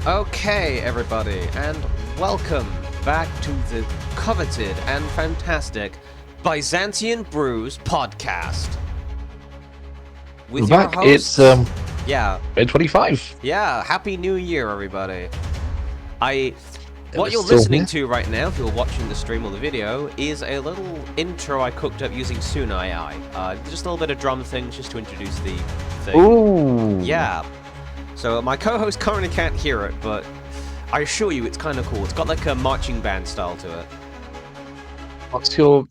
Okay, everybody, and welcome back to the coveted and fantastic Byzantian Brews podcast with We're your back. It's hosts. Yeah, 25. Happy New Year, everybody. Yeah, we're What you're still listening here. to right now, if you're watching the stream or the video, is a little intro I cooked up using Suna AI. Just a little bit of drum things just to introduce the thing. Ooh. Yeah. So my co-host currently can't hear it, but I assure you it's kind of cool. It's got like a marching band style to it. What's your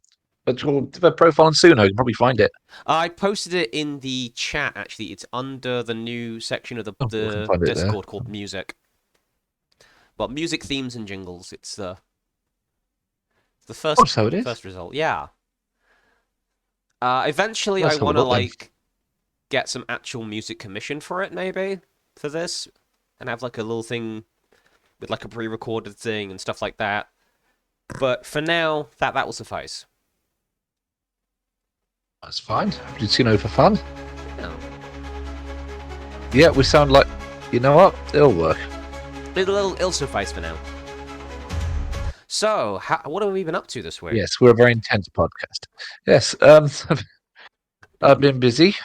profile on Suno? You can probably find it. I posted it in the chat, actually. It's under the new section of Oh, you can the find it there. Discord called Music. Well, music themes and jingles. It's the Oh, so it is. first result. Yeah. Eventually, I Let's have a want to look then. get some actual music commission for it, maybe for this, and have like a little thing with like a pre-recorded thing and stuff like that. But for now, that will suffice. That's fine. Did Suno for fun? Yeah. Yeah, we sound like. You know what? It'll work. It'll suffice for now. So, what have we been up to this week? Yes, we're a very intense podcast. Yes, I've been busy.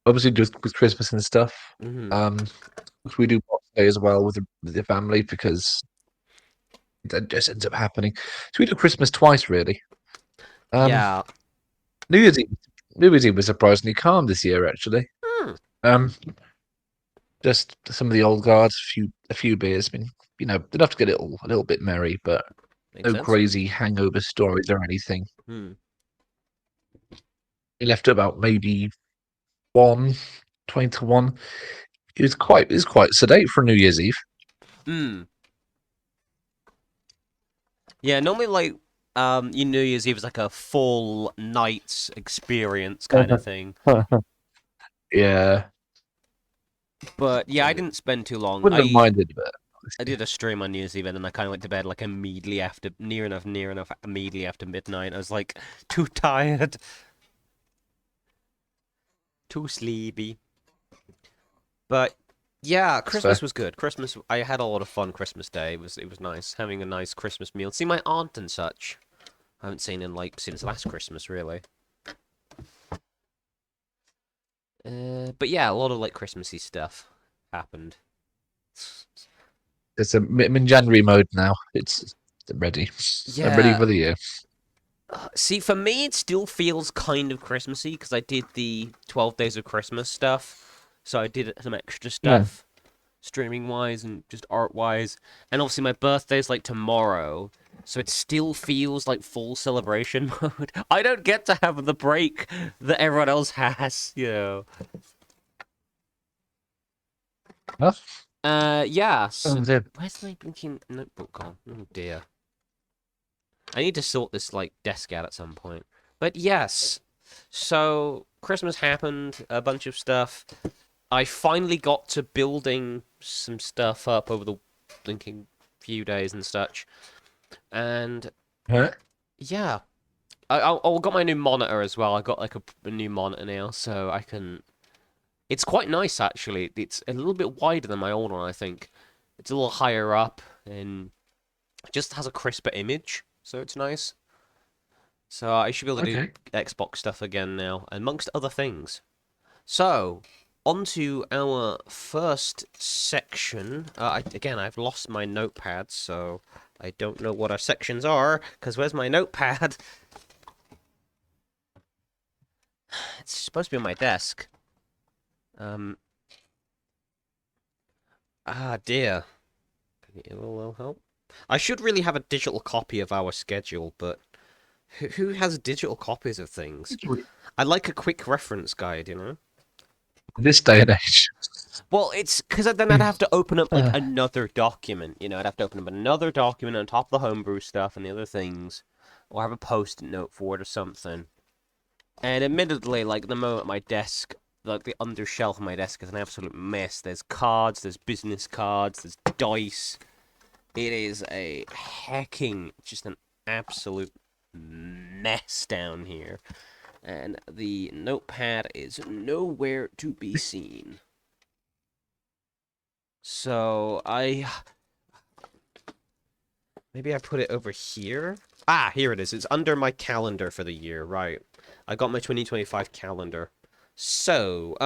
Obviously, just with Christmas and stuff. Mm-hmm. We do Boxing Day as well with the family because that just ends up happening. So we do Christmas twice, really. Um, Yeah. New Year's Eve. New Year's Eve was surprisingly calm this year, actually. Hmm. Um, just some of the old guards, a few beers, been enough to get it all a little bit merry, but Makes no sense. crazy hangover stories or anything. Hmm. He left at about maybe 1, 20 to 1. It was quite sedate for New Year's Eve. Hmm. Yeah. Normally, New Year's Eve is like a full night's experience kind of thing. Yeah, But yeah, I didn't spend too long. wouldn't have minded, but I did a stream on New Year's Eve, and then I kind of went to bed like near enough, immediately after midnight. I was like too tired, too sleepy. But yeah, that's Christmas fair. was good. I had a lot of fun. Christmas Day it was nice having a nice Christmas meal. See my aunt and such. I haven't seen in like since last Christmas really. But yeah, a lot of like Christmassy stuff happened. I'm in January mode now. I'm ready. I'm ready Yeah. for the year. See, for me, it still feels kind of Christmassy because I did the 12 Days of Christmas stuff. So I did some extra Yeah. stuff, streaming wise and just art wise. And obviously, my birthday's like tomorrow. So it still feels like full celebration mode. I don't get to have the break that everyone else has, you know. Enough. Yeah. So, Dear. where's my blinking notebook gone? Oh dear. I need to sort this like desk out at some point. But yes, so Christmas happened, a bunch of stuff. I finally got to building some stuff up over the blinking few days and such. And Huh? yeah, I got my new monitor as well. I got like a new monitor now, so I can. It's quite nice actually. It's a little bit wider than my old one, I think. It's a little higher up and just has a crisper image, so it's nice. So I should be able to do Okay. Xbox stuff again now, amongst other things. So, on to our first section. Again, I've lost my notepad, so I don't know what our sections are, because where's my notepad? It's supposed to be on my desk. Dear. It will help. I should really have a digital copy of our schedule, but who has digital copies of things? I'd like a quick reference guide, you know? This day and age. Well, it's because then I'd have to open up like another document. You know, I'd have to open up another document on top of the homebrew stuff and the other things, or have a post-it note for it or something. And admittedly, like the moment my desk, like the undershelf of my desk is an absolute mess. There's cards, there's business cards, there's dice. It is a hecking, just an absolute mess down here. And the notepad is nowhere to be seen. So maybe I put it over here. Ah, here it is. It's under my calendar for the year, right? I got my 2025 calendar. So,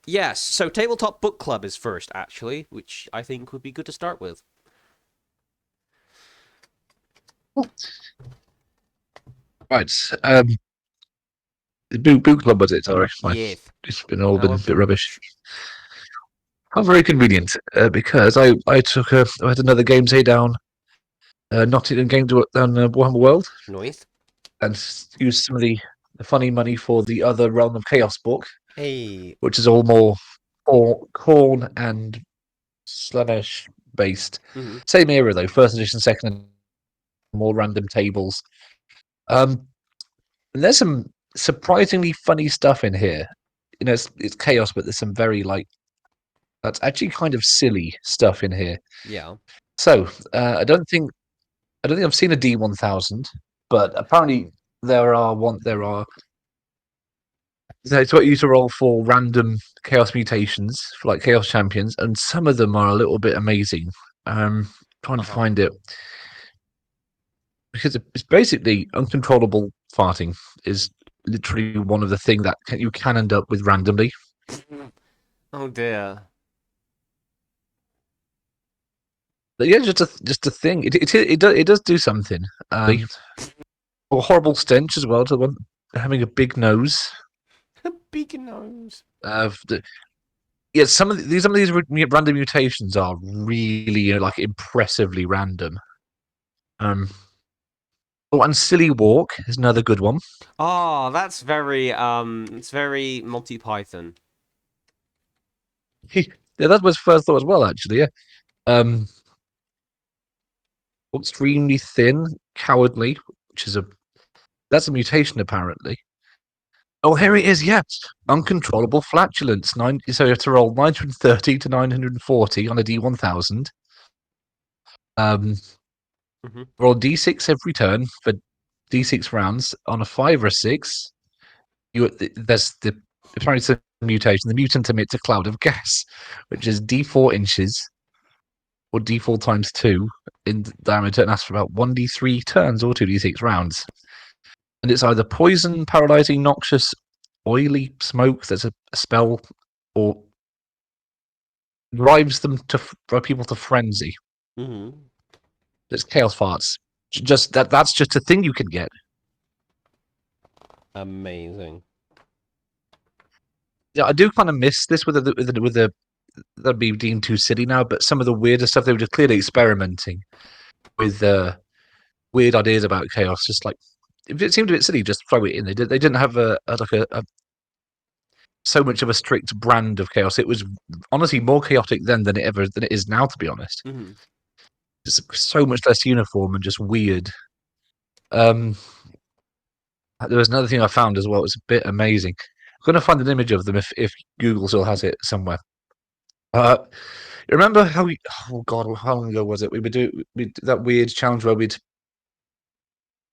yes. So tabletop book club is first, actually, which I think would be good to start with. Right. Boot club was it? Sorry, Yes. it's been all been Our a bit book club. rubbish. How very convenient, because I had another game day down Nottingham game down Warhammer World, Noise. and used some of the funny money for the other Realm of Chaos book, Hey. which is all more corn and Slaanesh based. Mm-hmm. Same era though, first edition, second, and more random tables. And there's some surprisingly funny stuff in here. It's chaos, but there's some very that's actually kind of silly stuff in here. Yeah. So I don't think I've seen a D1000, but apparently there are it's what you used to roll for random chaos mutations for like chaos champions, and some of them are a little bit amazing. Trying to Uh-huh. find it because it's basically uncontrollable farting is literally one of the things that you can end up with randomly. Oh dear. But yeah, just a thing. It does do something. A horrible stench as well to one having a big nose. A big nose. The, yeah, some of these random mutations are really like impressively random. Um, oh, and silly walk is another good one. Oh, that's very it's very Monty Python. Yeah, that was first thought as well. Actually, yeah. Um, extremely thin, cowardly, which is that's a mutation apparently. Oh, here it is. Yeah, uncontrollable flatulence. So you have to roll 930 to 940 on a D1000. Um, Mm-hmm. roll D6 every turn for D6 rounds. On a 5 or a 6, there's apparently it's a mutation. The mutant emits a cloud of gas, which is D4 inches or D4 times 2 in diameter, and lasts for about 1d3 turns or 2d6 rounds. And it's either poison, paralyzing, noxious, oily smoke that's a spell, or drives them to people to frenzy. Mm-hmm. It's chaos farts. Just that's just a thing you can get. Amazing. Yeah, I do kind of miss this with the that'd be deemed too silly now, but some of the weirder stuff they were just clearly experimenting with weird ideas about chaos. Just like if it seemed a bit silly, just throw it in. They didn't have a so much of a strict brand of chaos. It was honestly more chaotic then than it is now. To be honest, Mm-hmm. it's so much less uniform and just weird. Um, there was another thing I found as well. It's a bit amazing. I'm going to find an image of them if Google still has it somewhere. Uh, you remember how we? Oh God, how long ago was it? We did that weird challenge where we'd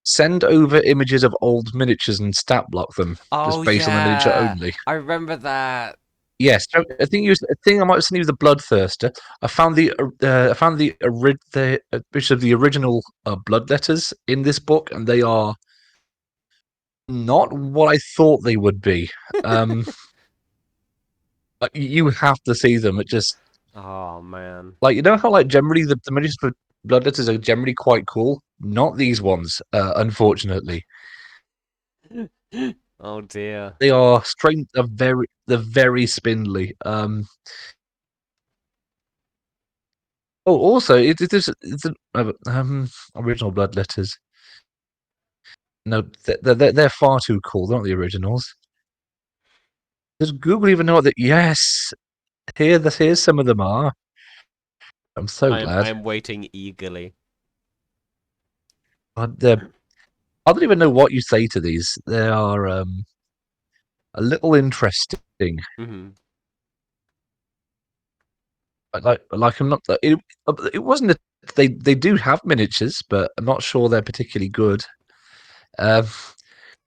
send over images of old miniatures and stat block them Oh just based on the miniature yeah, only. I remember that. Yes, so I think I might have sent you the Bloodthirster. I found the which of the original blood letters in this book, and they are not what I thought they would be. Um, you have to see them. It just Oh man. like you know how like generally the miniatures for blood letters are generally quite cool. Not these ones, unfortunately. Oh dear. They are strange. They're very spindly. Oh, also, it's original blood letters. No, they're far too cool. They're not the originals. Does Google even know what? Yes, here's some of them are. I'm so glad. I'm waiting eagerly. But I don't even know what you say to these. They are a little interesting. Mm-hmm. Like I'm not. It wasn't. They do have miniatures, but I'm not sure they're particularly good. Um,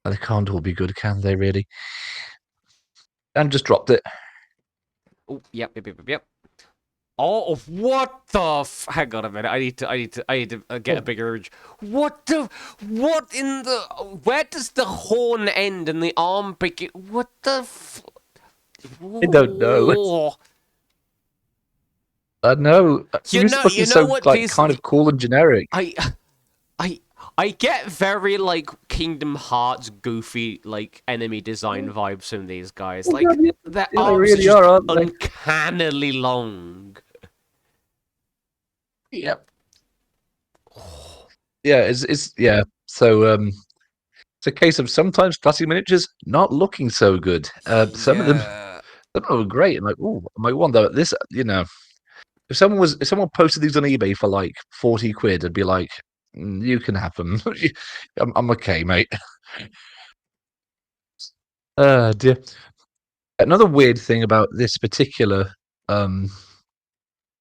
they can't all be good, can they? Really? And just dropped it. Oh, yep, yep, yep, yep, yep. Oh, what the hang on a minute. I need to get a bigger image. What in the, where does the horn end and the arm begin? What the I don't know. Whoa. I know. The reason must You be know so what like kind basically, of cool and generic. I, I, I get very like Kingdom Hearts goofy like enemy design vibes from these guys. Oh, God, Like yeah, their yeah, they arms are really just are, aren't they? uncannily long. Yep. Yeah, it's yeah. So it's a case of sometimes classic miniatures not looking so good. Yeah. Some of them are great. And like, oh, I might wonder this. If someone posted these on eBay for like 40 quid, I'd be like, you can have them. I'm okay, mate. Dear. Another weird thing um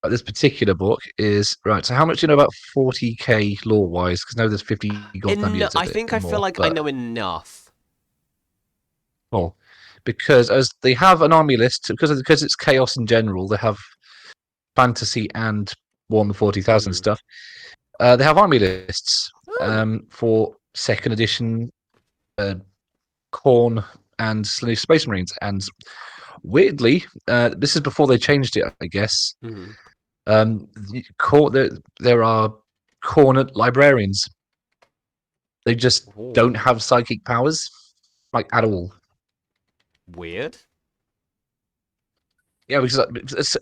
about this particular book is right. So how much do you know about 40k lore wise? Because now there's 50 goddamn years of I it think I and feel more. like I But know enough. oh, because as they have an army list because it's chaos in general, they have fantasy and Warhammer 40,000 Hmm. stuff. They have army lists Oh. for second edition uh, Corn and Space Marines. And weirdly, this is before they changed it, I guess. Hmm. There are cornered librarians. They just don't Oh. have psychic powers, like at all. Weird. Yeah, because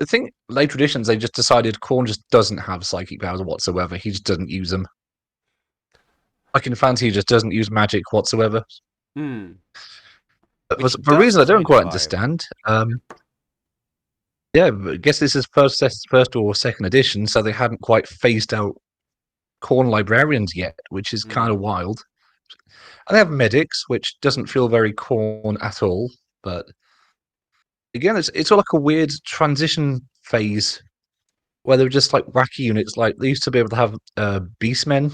I think later editions they just decided Corn just doesn't have psychic powers whatsoever. He just doesn't use them. Like in Fantasy, he just doesn't use magic whatsoever. Hmm. For Which a does reason I don't kind of quite vibe. understand. Yeah, but I guess this is first or second edition, so they hadn't quite phased out Corn librarians yet, which is kind of Hmm. wild. And they have medics, which doesn't feel very Corn at all. But again, it's all like a weird transition phase where they're just like wacky units. Like they used to be able to have beastmen,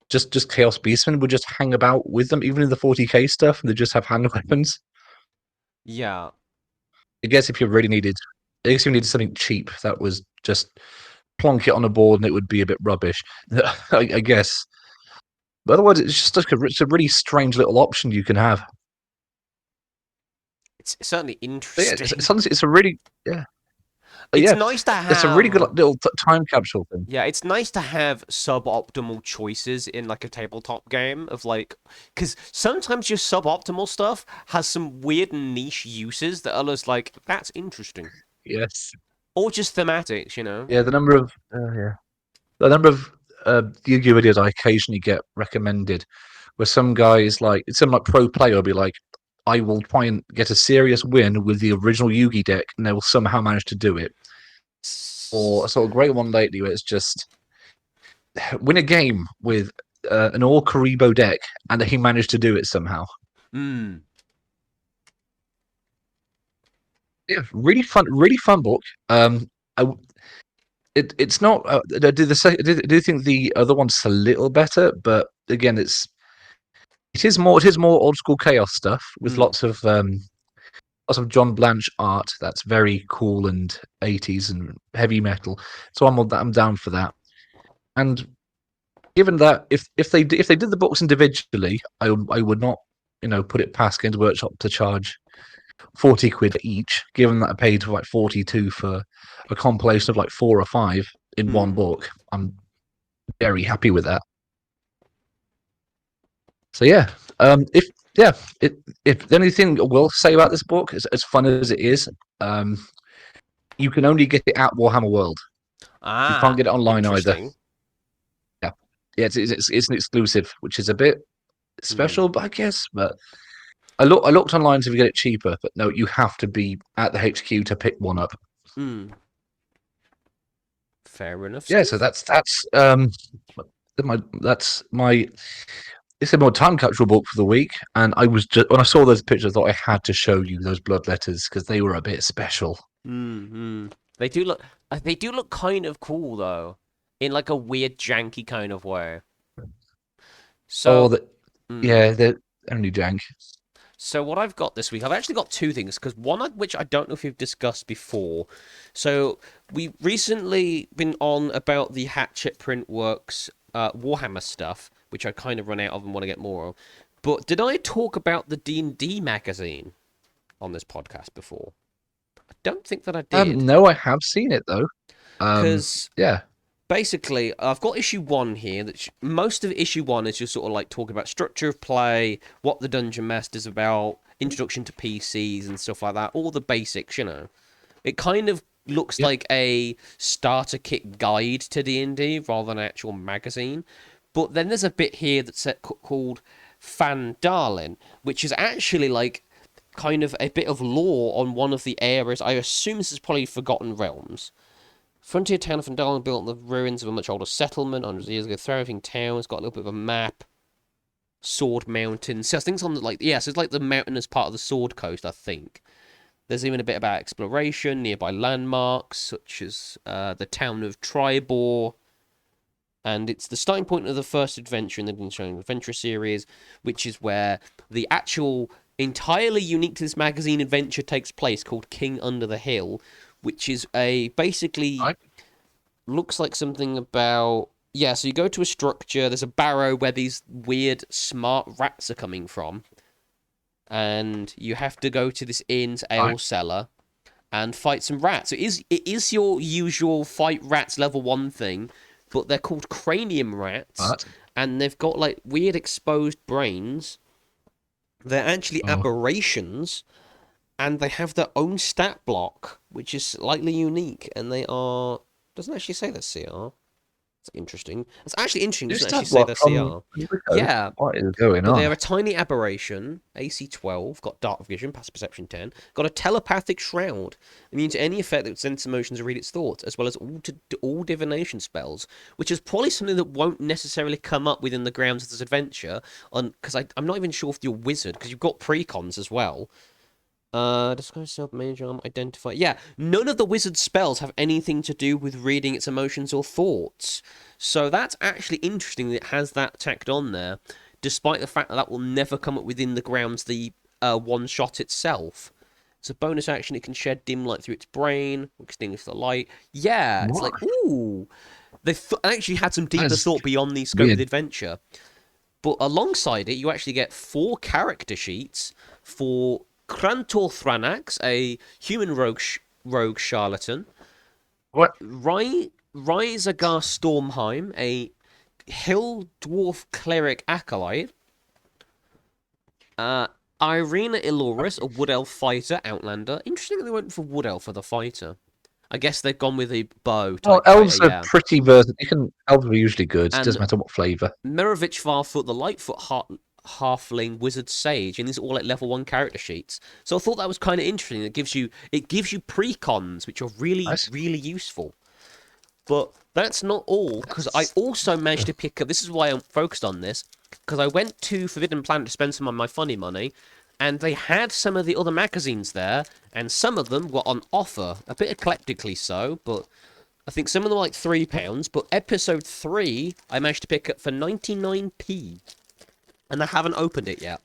just chaos beastmen would just hang about with them, even in the 40k stuff, and they just have hand weapons. Yeah. I guess if you really needed, I guess if you needed something cheap that was just plonk it on a board and it would be a bit rubbish. I guess. But otherwise, it's just like it's a really strange little option you can have. It's certainly But yeah, interesting. it's a really yeah, but It's yeah, nice to it's a really good have. little time capsule thing. Yeah, it's nice to have suboptimal choices in like a tabletop game of like, because sometimes your suboptimal stuff has some weird niche uses that are just like, that's interesting. Yes, Or just thematics, you know? yeah, the number of Yu-Gi-Oh videos I occasionally get recommended, where some guy is like, some like pro player will be like, I will try and get a serious win with the original Yugi deck, and they will somehow manage to do it. Or a sort of great one lately where it's just win a game with an all Karibo deck, and he managed to do it somehow. Hmm. Yeah, really fun book. I, it's not. I do think the other one's a little better, but again, it is more old school chaos stuff with Hmm. lots of John Blanche art that's very cool and 80s and heavy metal. So I'm down for that. And given that if they did the books individually, I would not put it past Games Workshop to charge 40 quid each. Given that I paid like 42 for a compilation of like 4 or 5 in one Hmm. book, I'm very happy with that. So yeah, if yeah, if anything I will say about this book, as fun as it is, um, you can only get it at Warhammer World. You can't Ah, get it online either. interesting. Yeah, yeah, it's an exclusive, which is a bit Hmm. special, but I guess. But I looked online to get it cheaper, but no, you have to be at the HQ to pick one up. Hmm. Fair enough, Yeah, so Steve. that's my it's a more time capsule book for the week, and I was just when I saw those pictures, I thought I had to show you those blood letters because they were a bit special. Hmm. They do look kind of cool though, in like a weird janky kind of way. Oh, So, the hmm. yeah, they're only jank. So what I've got this week, I've actually got two things, because one of which I don't know if we've discussed before. So we recently been on about the Hatchet Printworks Warhammer stuff, which I kind of run out of and want to get more of. But did I talk about the D&D magazine on this podcast before? I don't think that I did. No, I have seen it though. Because Yeah. basically, I've got issue 1 here. That most of issue 1 is just sort of like talking about structure of play, what the Dungeon Master's about, introduction to PCs and stuff like that. All the basics, you know. It kind of looks Yep. like a starter kit guide to D&D rather than an actual magazine. But then there's a bit here that's called Fan Darlin, which is actually like kind of a bit of lore on one of the areas. I assume this is probably Forgotten Realms. Frontier town of Fandalin built on the ruins of a much older settlement hundreds of years ago. Thriving town. It's got a little bit of a map. Sword Mountain. So I think it's on the, like, yeah, so it's like the mountainous part of the Sword Coast, I think. There's even a bit about exploration, nearby landmarks, such as the town of Tribor. And it's the starting point of the first adventure in the Dungeons & Adventure series, which is where the actual entirely unique to this magazine adventure takes place, called King Under the Hill, which is a basically looks like something about, yeah, so you go to a structure, there's a barrow where these weird smart rats are coming from, and you have to go to this inn's ale cellar and fight some rats. So it is your usual fight rats level 1 thing, but they're called cranium rats, and they've got like weird exposed brains. They're actually aberrations, and they have their own stat block, which is slightly unique, and they are... Doesn't actually say their CR. It's interesting. It's actually interesting. It doesn't actually say their CR. Yeah. What is going But on? they're a tiny aberration, AC 12, got dark vision, past perception 10, got a telepathic shroud, immune to any effect that sense emotions or read its thoughts, as well as all divination spells, which is probably something that won't necessarily come up within the grounds of this adventure, because I'm not even sure if you're wizard, because you've got precons as well. Disguise self, mage arm, identify. Yeah, none of the wizard spells have anything to do with reading its emotions or thoughts. So that's actually interesting that it has that tacked on there, despite the fact that that will never come up within the grounds the one shot itself. It's a bonus action. It can shed dim light through its brain, extinguish the light. Yeah, it's like, ooh. They actually had some deeper thought beyond the scope of the adventure. But alongside it, you actually get 4 character sheets for Krantor Thranax, a human rogue charlatan. What? Ryzagar Stormheim, a hill dwarf cleric acolyte. Irina Illuris, a wood elf fighter, outlander. Interesting that they went for wood elf for the fighter. I guess they've gone with a bow type. Well, elves are pretty versatile. Elves are usually good. It doesn't matter what flavour. Mirovich Farfoot, the Lightfoot halfling wizard sage, and these are all like level 1 character sheets. So I thought that was kind of interesting. It gives you precons, which are really really useful. But that's not all, because I also managed to pick up... This is why I'm focused on this, because I went to Forbidden Planet to spend some of my funny money, and they had some of the other magazines there, and some of them were on offer, a bit eclectically so, but I think some of them were like £3, but episode 3 I managed to pick up for 99p, and I haven't opened it yet.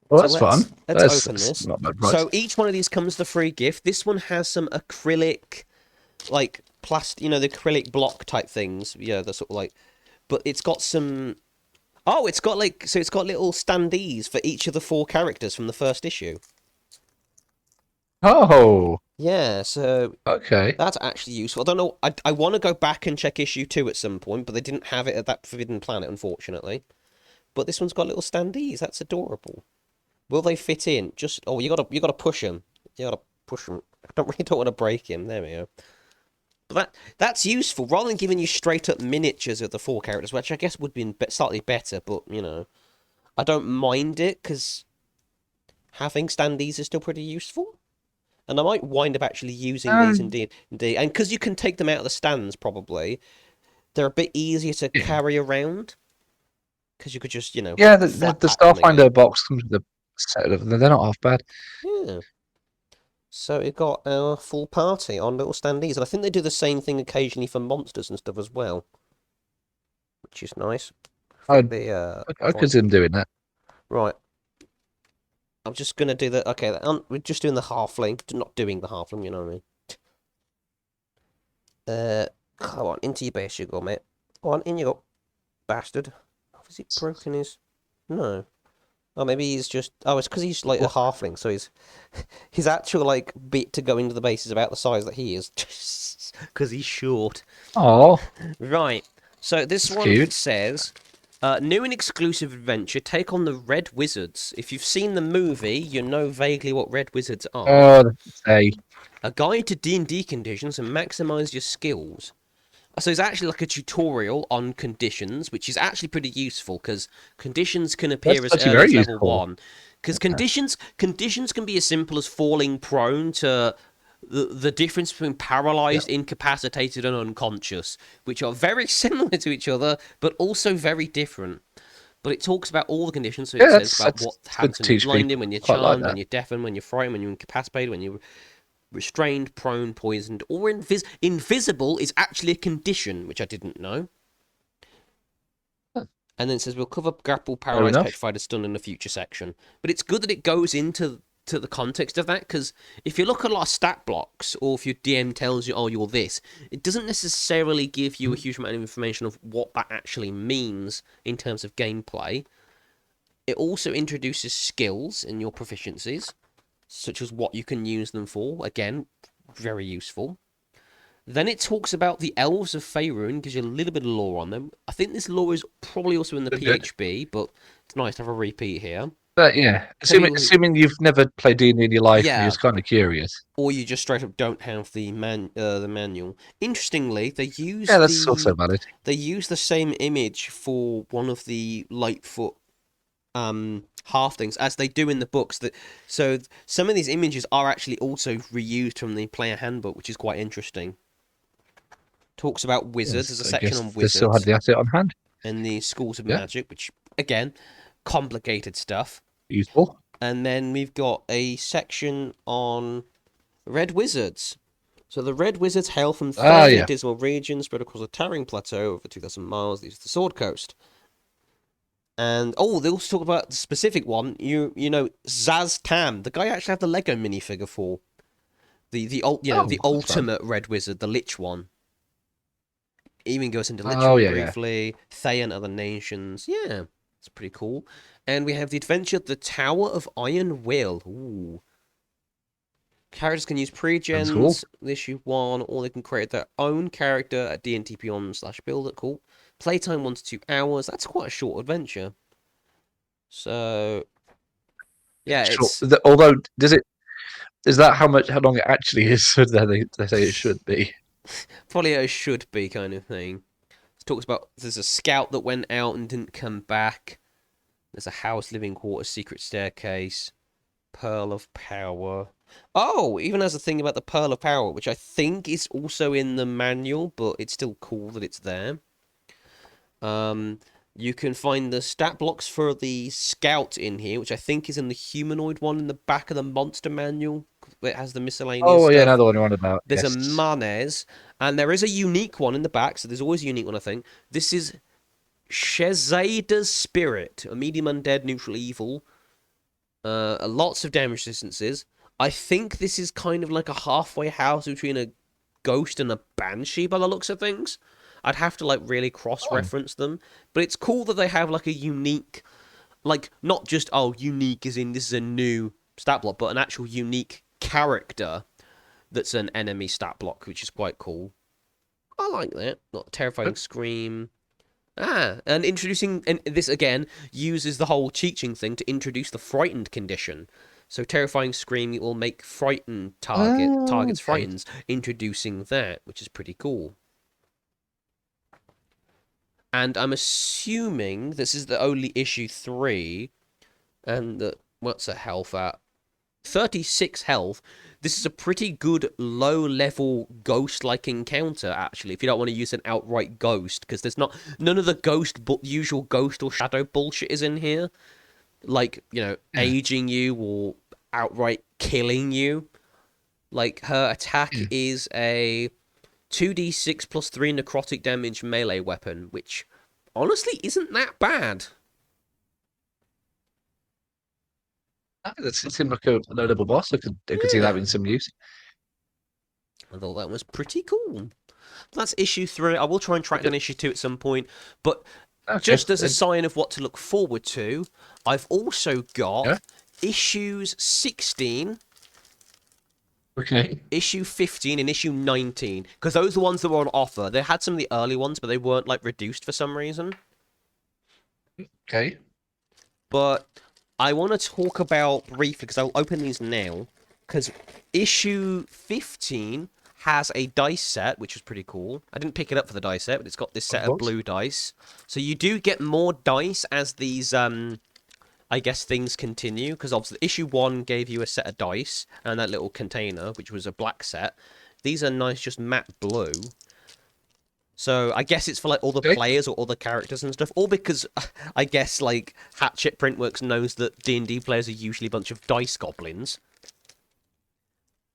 Well, that's fun. Let's open this. Not bad price. So each one of these comes with a free gift. This one has some acrylic, like plastic, the acrylic block type things. Yeah, they're sort of like, but it's got some. Oh, it's got little standees for each of the 4 characters from the first issue. Oh. Yeah, so okay, that's actually useful. I don't know. I want to go back and check issue 2 at some point, but they didn't have it at that Forbidden Planet, unfortunately. But this one's got little standees. That's adorable. Will they fit in? You gotta push them. You gotta push them. I don't want to break him. There we go. But that's useful rather than giving you straight up miniatures of the 4 characters, which I guess would be slightly better. But I don't mind it because having standees is still pretty useful, and I might wind up actually using these indeed. And because you can take them out of the stands, probably they're a bit easier to carry around. Because you could just yeah, the Starfinder box comes with a set of them. They're not half bad. Yeah. So it got our full party on little standees, and I think they do the same thing occasionally for monsters and stuff as well, which is nice. I could see them doing that. Right. I'm just gonna do the okay. We're just doing the halfling, not doing the halfling. You know what I mean? Come on, into your base you go, mate. Go on, in you go, bastard. Has he broken his? No. Oh, maybe he's just. Oh, it's because he's like a What? halfling, so his actual like bit to go into the base is about the size that he is, because he's short. Oh, Right. So this it's one cute. says, new and exclusive adventure. Take on the Red Wizards. If you've seen the movie, you know vaguely what Red Wizards are. Oh, say, A guide to D&D conditions and maximize your skills. So it's actually like a tutorial on conditions, which is actually pretty useful because conditions can that's appear as actually early very as level useful. 1. Because conditions can be as simple as falling prone to the difference between Yeah. paralyzed, incapacitated, and unconscious, which are very similar to each other, but also very different. But it talks about all the conditions, so it Yeah, says that's about what it's good happens to when you're teach blinded, people. when you're Quite like charmed, when that. you're deafened, when you're frightened, when you're incapacitated, when you're restrained, prone, poisoned, or invisible is actually a condition, which I didn't know. Huh. And then it says we'll cover grapple, Fair paralyzed, enough. petrified, and stunned in the future section. But it's good that it goes into the context of that, because if you look at a lot of stat blocks, or if your DM tells you, oh, you're this, it doesn't necessarily give you a huge amount of information of what that actually means in terms of gameplay. It also introduces skills in your proficiencies, such as what you can use them for. Again, very useful. Then it talks about the elves of Faerun, gives you a little bit of lore on them. I think this lore is probably also in the Good, good. PHB, but it's nice to have a repeat here. But yeah, For assuming people who, assuming you've never played D&D in your life and you're yeah, just kind of curious. or you just straight up don't have the manual. Interestingly, Yeah, that's also valid. they use the same image for one of the Lightfoot half things as they do in the books. That so some of these images are actually also reused from the player handbook, which is quite interesting. Talks about wizards. There's Yes, a I section guess on they still had wizards the asset on hand. and the schools of Yeah, magic, which again, complicated stuff. useful. And then we've got a section on red wizards. So the red wizards hail from Ah, fairly yeah. dismal regions spread across a towering plateau over 2,000 miles east of the Sword Coast. And oh, they also talk about the specific one. You know Zaz Tam, the guy I actually have the Lego minifigure for. The Oh, that's fun. ultimate red wizard, the Lich one. Even goes into Oh, Lichfield yeah, yeah. briefly, Thay and other nations. Yeah, it's pretty cool. And we have the adventure The Tower of Iron Will. Ooh. Characters can use Sounds cool. pre-gens, issue 1, or they can create their own character at D&T Beyond/build. Cool. Playtime 1 to 2 hours. That's quite a short adventure. So, yeah, Sure. it's Although, is that how long it actually is? So that they say it should be. probably a should be kind of thing. It talks about there's a scout that went out and didn't come back. There's a house, living quarters, secret staircase. Pearl of Power. Oh, even has a thing about the Pearl of Power, which I think is also in the manual, but it's still cool that it's there. Um, you can find the stat blocks for the Scout in here, which I think is in the humanoid one in the back of the monster manual. It has the miscellaneous Oh, yeah, stuff. another one you're on about. There's a Yes. Manes, and there is a unique one in the back, so there's always a unique one, I think. This is Shezada's Spirit, a medium undead, neutral evil. Lots of damage resistances. I think this is kind of like a halfway house between a ghost and a banshee by the looks of things. I'd have to like really Oh, cross-reference them, but it's cool that they have like a unique, like not just unique as in this is a new stat block, but an actual unique character that's an enemy stat block, which is quite cool. I like that. Not terrifying good. scream. And introducing, and this again uses the whole teaching thing to introduce the frightened condition. So terrifying scream will make frightened Oh, targets okay. frightened, introducing that, which is pretty cool. And I'm assuming this is the only issue 3, and what's the health at? 36 health. This is a pretty good low level ghost like encounter, actually, if you don't want to use an outright ghost, because there's none of the usual ghost or shadow bullshit is in here. Like, Yeah, aging you or outright killing you. Like, her attack yeah. is a 2d6 plus 3 necrotic damage melee weapon, which honestly isn't that bad. It seemed like a notable boss. I could see that Yeah, in some use. I thought that was pretty cool. That's issue 3. I will try and track down issue 2 at some point, but Okay. just as a sign of what to look forward to, I've also Yeah. got issues 16, Okay. issue 15, and issue 19, because those are the ones that were on offer. They had some of the early ones, but they weren't like reduced for some reason. Okay. But I want to talk about briefly, because I'll open these now, because issue 15 has a dice set, which is pretty cool. I didn't pick it up for the dice set, but it's got this Of set of course. blue dice. So you do get more dice as these, I guess, things continue, because obviously issue 1 gave you a set of dice, and that little container, which was a black set. These are nice, just matte blue. So I guess it's for like all the Okay. players or other characters and stuff, or because I guess like Hatchet Printworks knows that D&D players are usually a bunch of dice goblins.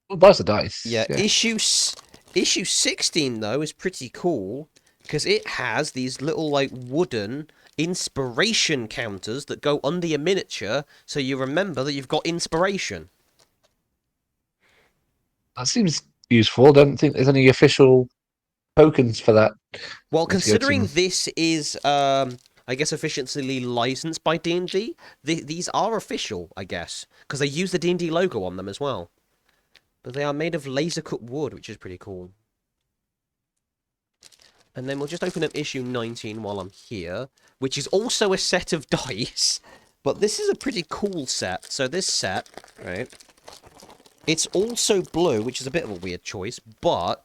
Well, buys the dice. Yeah, Yeah. issue 16 though is pretty cool because it has these little like wooden inspiration counters that go under your miniature, so you remember that you've got inspiration. That seems useful. I don't think there's any official tokens for that. Well, Need to get considering some. this is, I guess, officially licensed by D&D, these are official, I guess, because they use the D&D logo on them as well. But they are made of laser-cut wood, which is pretty cool. And then we'll just open up issue 19 while I'm here, which is also a set of dice. But this is a pretty cool set. So this set, right, it's also blue, which is a bit of a weird choice, but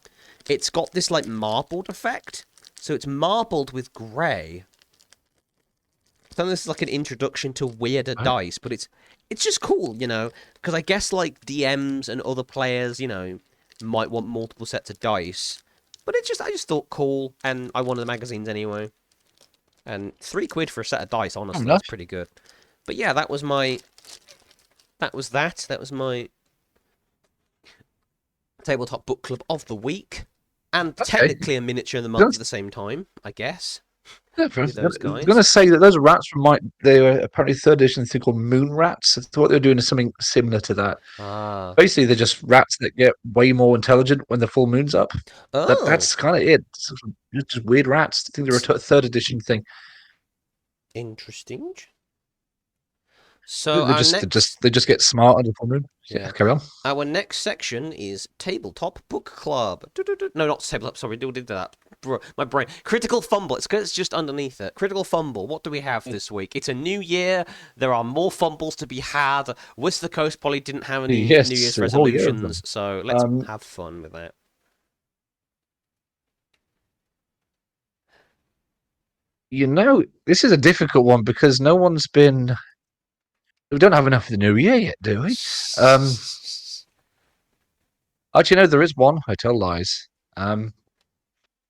it's got this, like, marbled effect. So it's marbled with grey. So this is like an introduction to weirder Right. dice, but it's just cool, you know, because I guess like DMs and other players, you know, might want multiple sets of dice. But I just thought cool, and I wanted the magazines anyway. And £3 for a set of dice, honestly, Enough. that's pretty good. But yeah, that was my, that was that. That was my tabletop book club of the week, and Okay. technically a miniature of the month at the same time, I guess. Yeah, I With those was guys. going to say that those rats from they were apparently third edition thing called moon rats. I thought they were doing something similar to that. Ah. Basically, they're just rats that get way more intelligent when the full moon's up. Oh. That's kind of it. Just weird rats. I think they're a third edition thing. Interesting. So They just get smart under the full moon. yeah, Carry on. our next section is tabletop book club. No, not tabletop. Sorry, we did that. Bro, my brain. Critical fumble. It's just underneath it. Critical fumble. What do we have this week? It's a new year. There are more fumbles to be had. West the Coast probably didn't have any Yes, New Year's a whole year of them. resolutions, so let's Um, have fun with that. this is a difficult one because no one's been. We don't have enough of the new year yet, do we? Actually, no, there is one. I tell lies.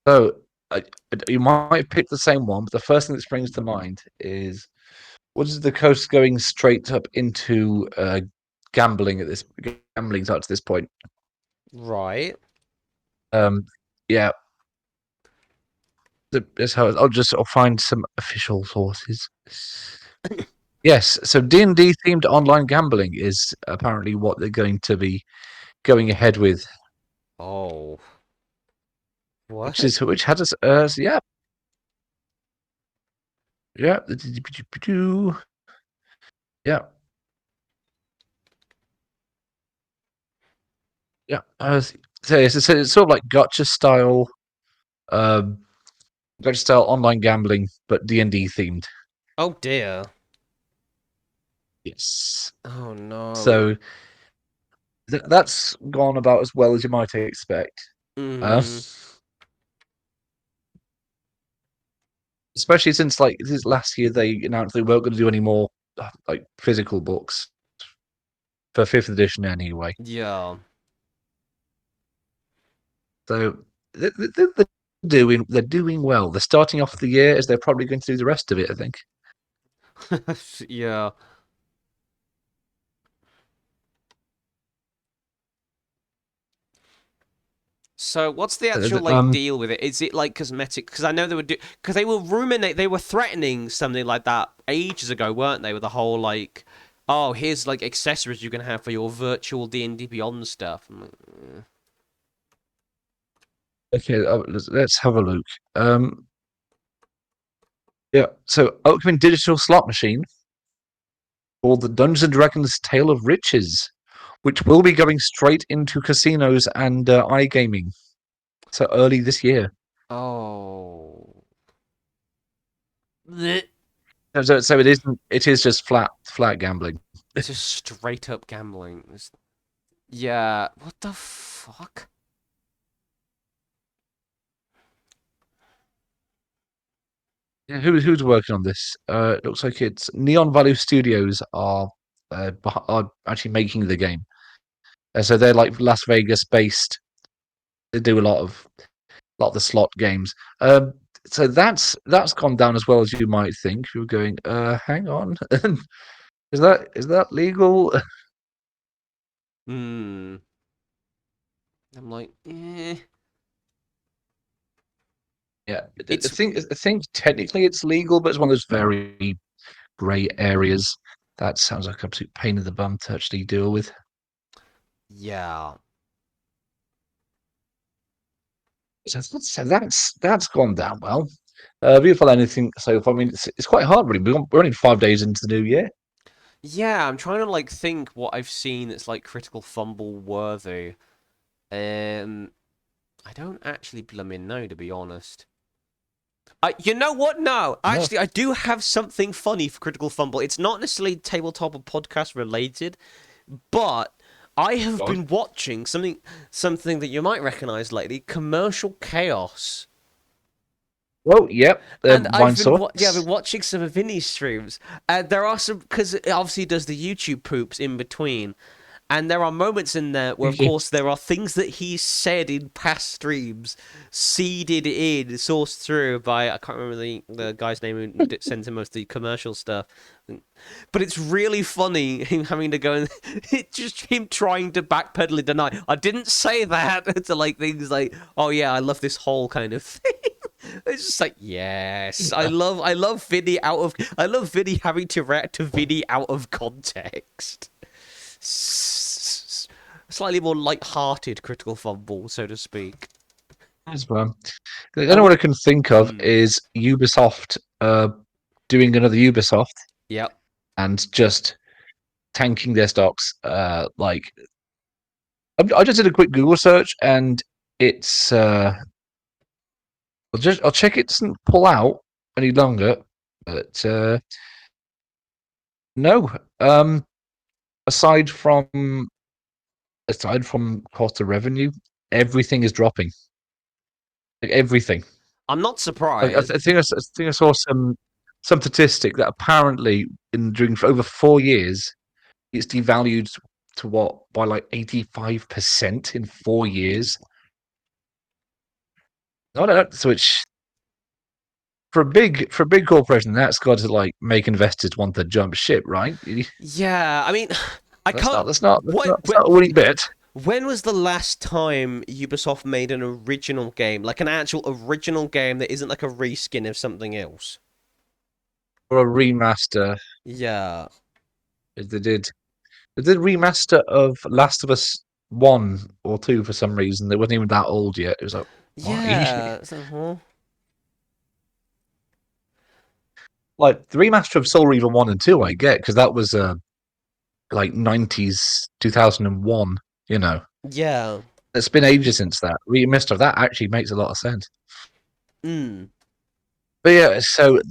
So you might pick the same one, but the first thing that springs to mind is what is the coast going straight up into gambling up to this point? Right. Yeah. That's how I'll find some official sources. Yes, so D&D themed online gambling is apparently what they're going to be going ahead with. Oh. What? Which had us yeah. Yeah. Yeah. Yeah. So it's sort of like um gotcha style online gambling, but D&D themed. Oh dear. Yes. Oh no. So that's gone about as well as you might expect. Uh, Mm. especially since like this last year they announced they weren't going to do any more like physical books for 5th edition anyway. Yeah. So they're doing well. They're starting off the year as they're probably going to do the rest of it, I think. Yeah. So what's the actual like deal with it? Is it like cosmetic? Because I know they were they were threatening something like that ages ago, weren't they? With the whole like, oh, here's like accessories you can have for your virtual D&D Beyond stuff. I'm like, Okay, let's have a look. Yeah, so upcoming digital slot machine called the Dungeons and Dragons Tale of Riches, which will be going straight into casinos and iGaming. So early this year. oh. Blech. So it isn't. It is just flat gambling. It's just straight up gambling. Yeah, what the fuck? Yeah, who's working on this? It looks like it's Neon Value Studios are actually making the game. So they're like Las Vegas based. They do a lot of the slot games. So that's gone down as well as you might think. You're going, hang on, is that legal? Hmm. I'm like, eh. Yeah, I It's think I think technically it's legal, but it's one of those very grey areas. That sounds like an absolute pain in the bum to actually deal with. yeah. So that's gone down well. Have you found anything so far? I mean, it's quite hard, really. We're only 5 days into the new year. Yeah, I'm trying to like think what I've seen that's like critical fumble worthy. Um I don't actually blooming know, to be honest. You know what? No, No, actually, I do have something funny for Critical Fumble. It's not necessarily tabletop or podcast related, but I have God. been watching something that you might recognize lately: Commercial Chaos. Well, yep. And Wine I've been sauce. watching some of Vinny's streams. There are some because it obviously does the YouTube poops in between. And there are moments in there where, of course, there are things that he said in past streams, seeded in, sourced through by, I can't remember the guy's name who sends him most of the commercial stuff. But it's really funny him having to go and it's just him trying to backpedal and deny. I didn't say that to like things like, oh yeah, I love this whole kind of thing. It's just like, yes, I love Vinny having to react to Vinny out of context. Slightly more light-hearted Critical Fumble, so to speak. As well. The only one I can think of Mm, is Ubisoft doing another Ubisoft yep. and just tanking their stocks. I just did a quick Google search and it's I'll check it doesn't pull out any longer, but no. Um, aside from cost of revenue, everything is dropping. Like everything. I'm not I surprised. think I think I saw some statistic that apparently in during for over 4 years it's devalued to what by like 85% in 4 years. I don't know. So it's for a big corporation, that's got to like make investors want to jump ship, right? Yeah, I mean, I can't. That's not a winning bet. When was the last time Ubisoft made an original game, like an actual original game that isn't like a reskin of something else? Or a remaster. Yeah. They did remaster of Last of Us 1 or 2 for some reason. They wasn't even that old yet. It was like, why? Yeah. Huh? Like the remaster of Soul Reaver 1 and 2, I get because that was like 90s 2001. You know, Yeah. it's been ages since that remaster of that actually makes a lot of sense. Mm. But yeah, so Or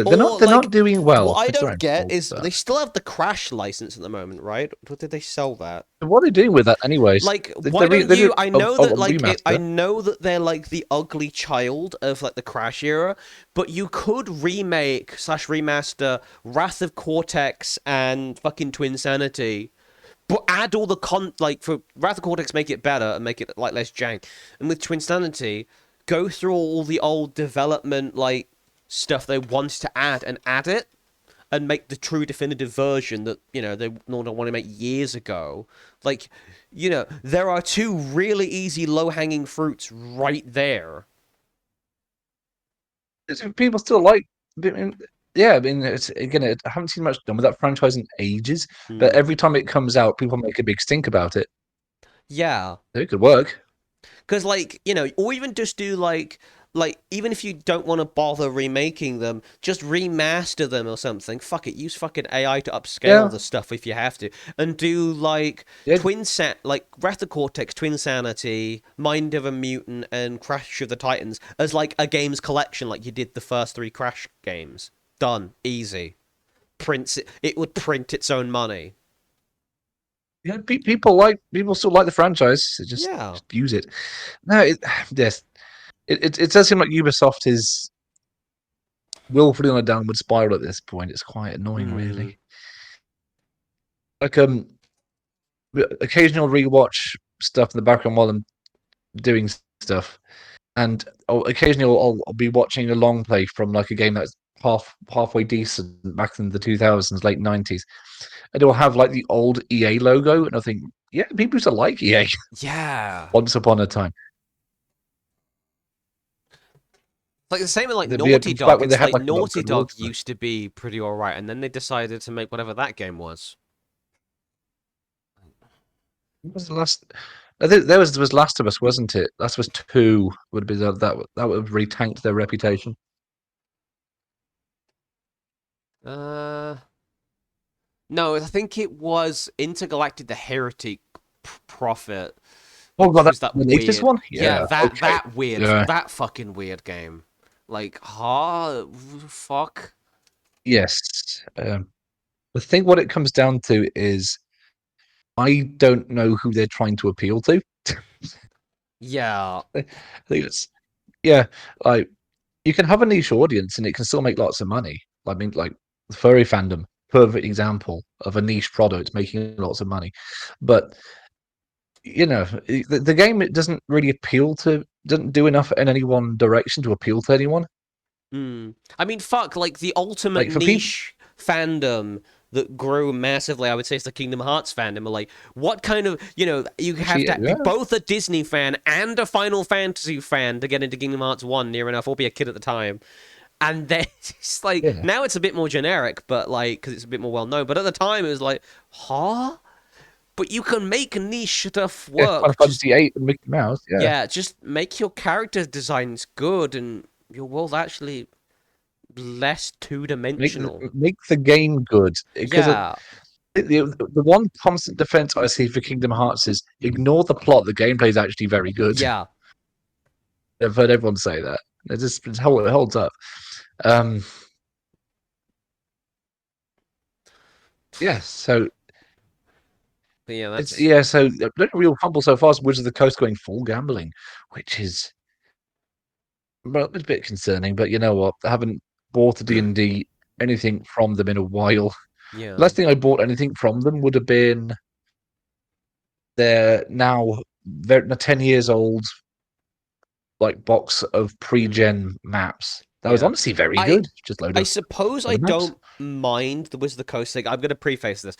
they're not like, doing what well I don't get considering. is But they still have the Crash license at the moment, right? Or did they sell that? what are they doing with that, anyways? Like, why don't They did you? I know a that like I remaster. know that they're like the ugly child of like the Crash era, but you could remake slash remaster Wrath of Cortex and fucking Twin Sanity. But add all the like for Wrath of Cortex, make it better and make it like less jank. And with Twin Sanity, go through all the old development like stuff they wanted to add and add it and make the true definitive version that they want to make years ago. Like, there are two really easy low hanging fruits right there. People still like. yeah, I mean, I haven't seen much done with that franchise in ages. But Hmm. every time it comes out, people make a big stink about it. Yeah. It could work. Because, like, or even just do like even if you don't want to bother remaking them, just remaster them or something. Fuck it, use fucking AI to upscale Yeah, the stuff if you have to, and do like yeah, like Wrath of Cortex, Twin Sanity, Mind of a Mutant, and Crash of the Titans as like a games collection, like you did the first three Crash games. Done, easy. Prints it. It would print its own money. yeah. People still like the franchise. So Yeah. just use it. No, yes, it does seem like Ubisoft is willfully on a downward spiral at this point. It's quite annoying, Hmm. really. Like occasional rewatch stuff in the background while I'm doing stuff, and occasionally I'll be watching a long play from like a game that's halfway decent back in the 2000s, late 90s, and it will have like the old EA logo, and I think, yeah, people used to like EA Yeah. once upon a time. Like the same with like It Naughty was back Dog. when they It's had like like a lot of Naughty good work. Dog used to be pretty alright, and then they decided to make whatever that game was. What was the last? I think there was Last of Us, wasn't it? Last of Us 2 would be that would have really tanked their reputation. Uh, no, I think it was Intergalactic: The Heretic Prophet, Oh god, which that's was that the latest weird. one. Yeah, Yeah, okay. Yeah. that fucking weird game. Like, huh? Fuck. Yes. I think what it comes down to is I don't know who they're trying to appeal to. Yeah. I think it's yeah, like you can have a niche audience and it can still make lots of money. I mean, like furry fandom, perfect example of a niche product making lots of money. But the game, it doesn't really doesn't do enough in any one direction to appeal to anyone. Hmm. I mean, fuck, like the ultimate Like for people, niche fandom that grew massively, I would say, is the Kingdom Hearts fandom. But like, what kind of, you have actually, to be yeah, both a Disney fan and a Final Fantasy fan to get into Kingdom Hearts 1 near enough, or be a kid at the time. And then it's like, yeah. now it's a bit more generic, but like, because it's a bit more well known. But at the time, it was like, huh? But you can make niche stuff Yeah, Final work. Just, Fantasy 8 and Mickey Mouse. Yeah, yeah, just make your character designs good and your world actually less two dimensional. make the game good because Yeah, the one constant defense I see for Kingdom Hearts is ignore the plot. The gameplay is actually very good. yeah. I've heard everyone say that. It holds up. Um, yeah, so But yeah, it's that's yeah, so the only real fumble so far is Wizards of the Coast going full gambling, which is, well, it's a bit concerning. But you know what? I haven't bought a D&D anything from them in a while. yeah. Last thing I bought anything from them would have been their now they're 10 years old like box of Mm, pre-gen maps. That was yeah. honestly very I good. Just I suppose I load of maps. don't mind the Wizard of the Coast thing. I'm gonna preface this.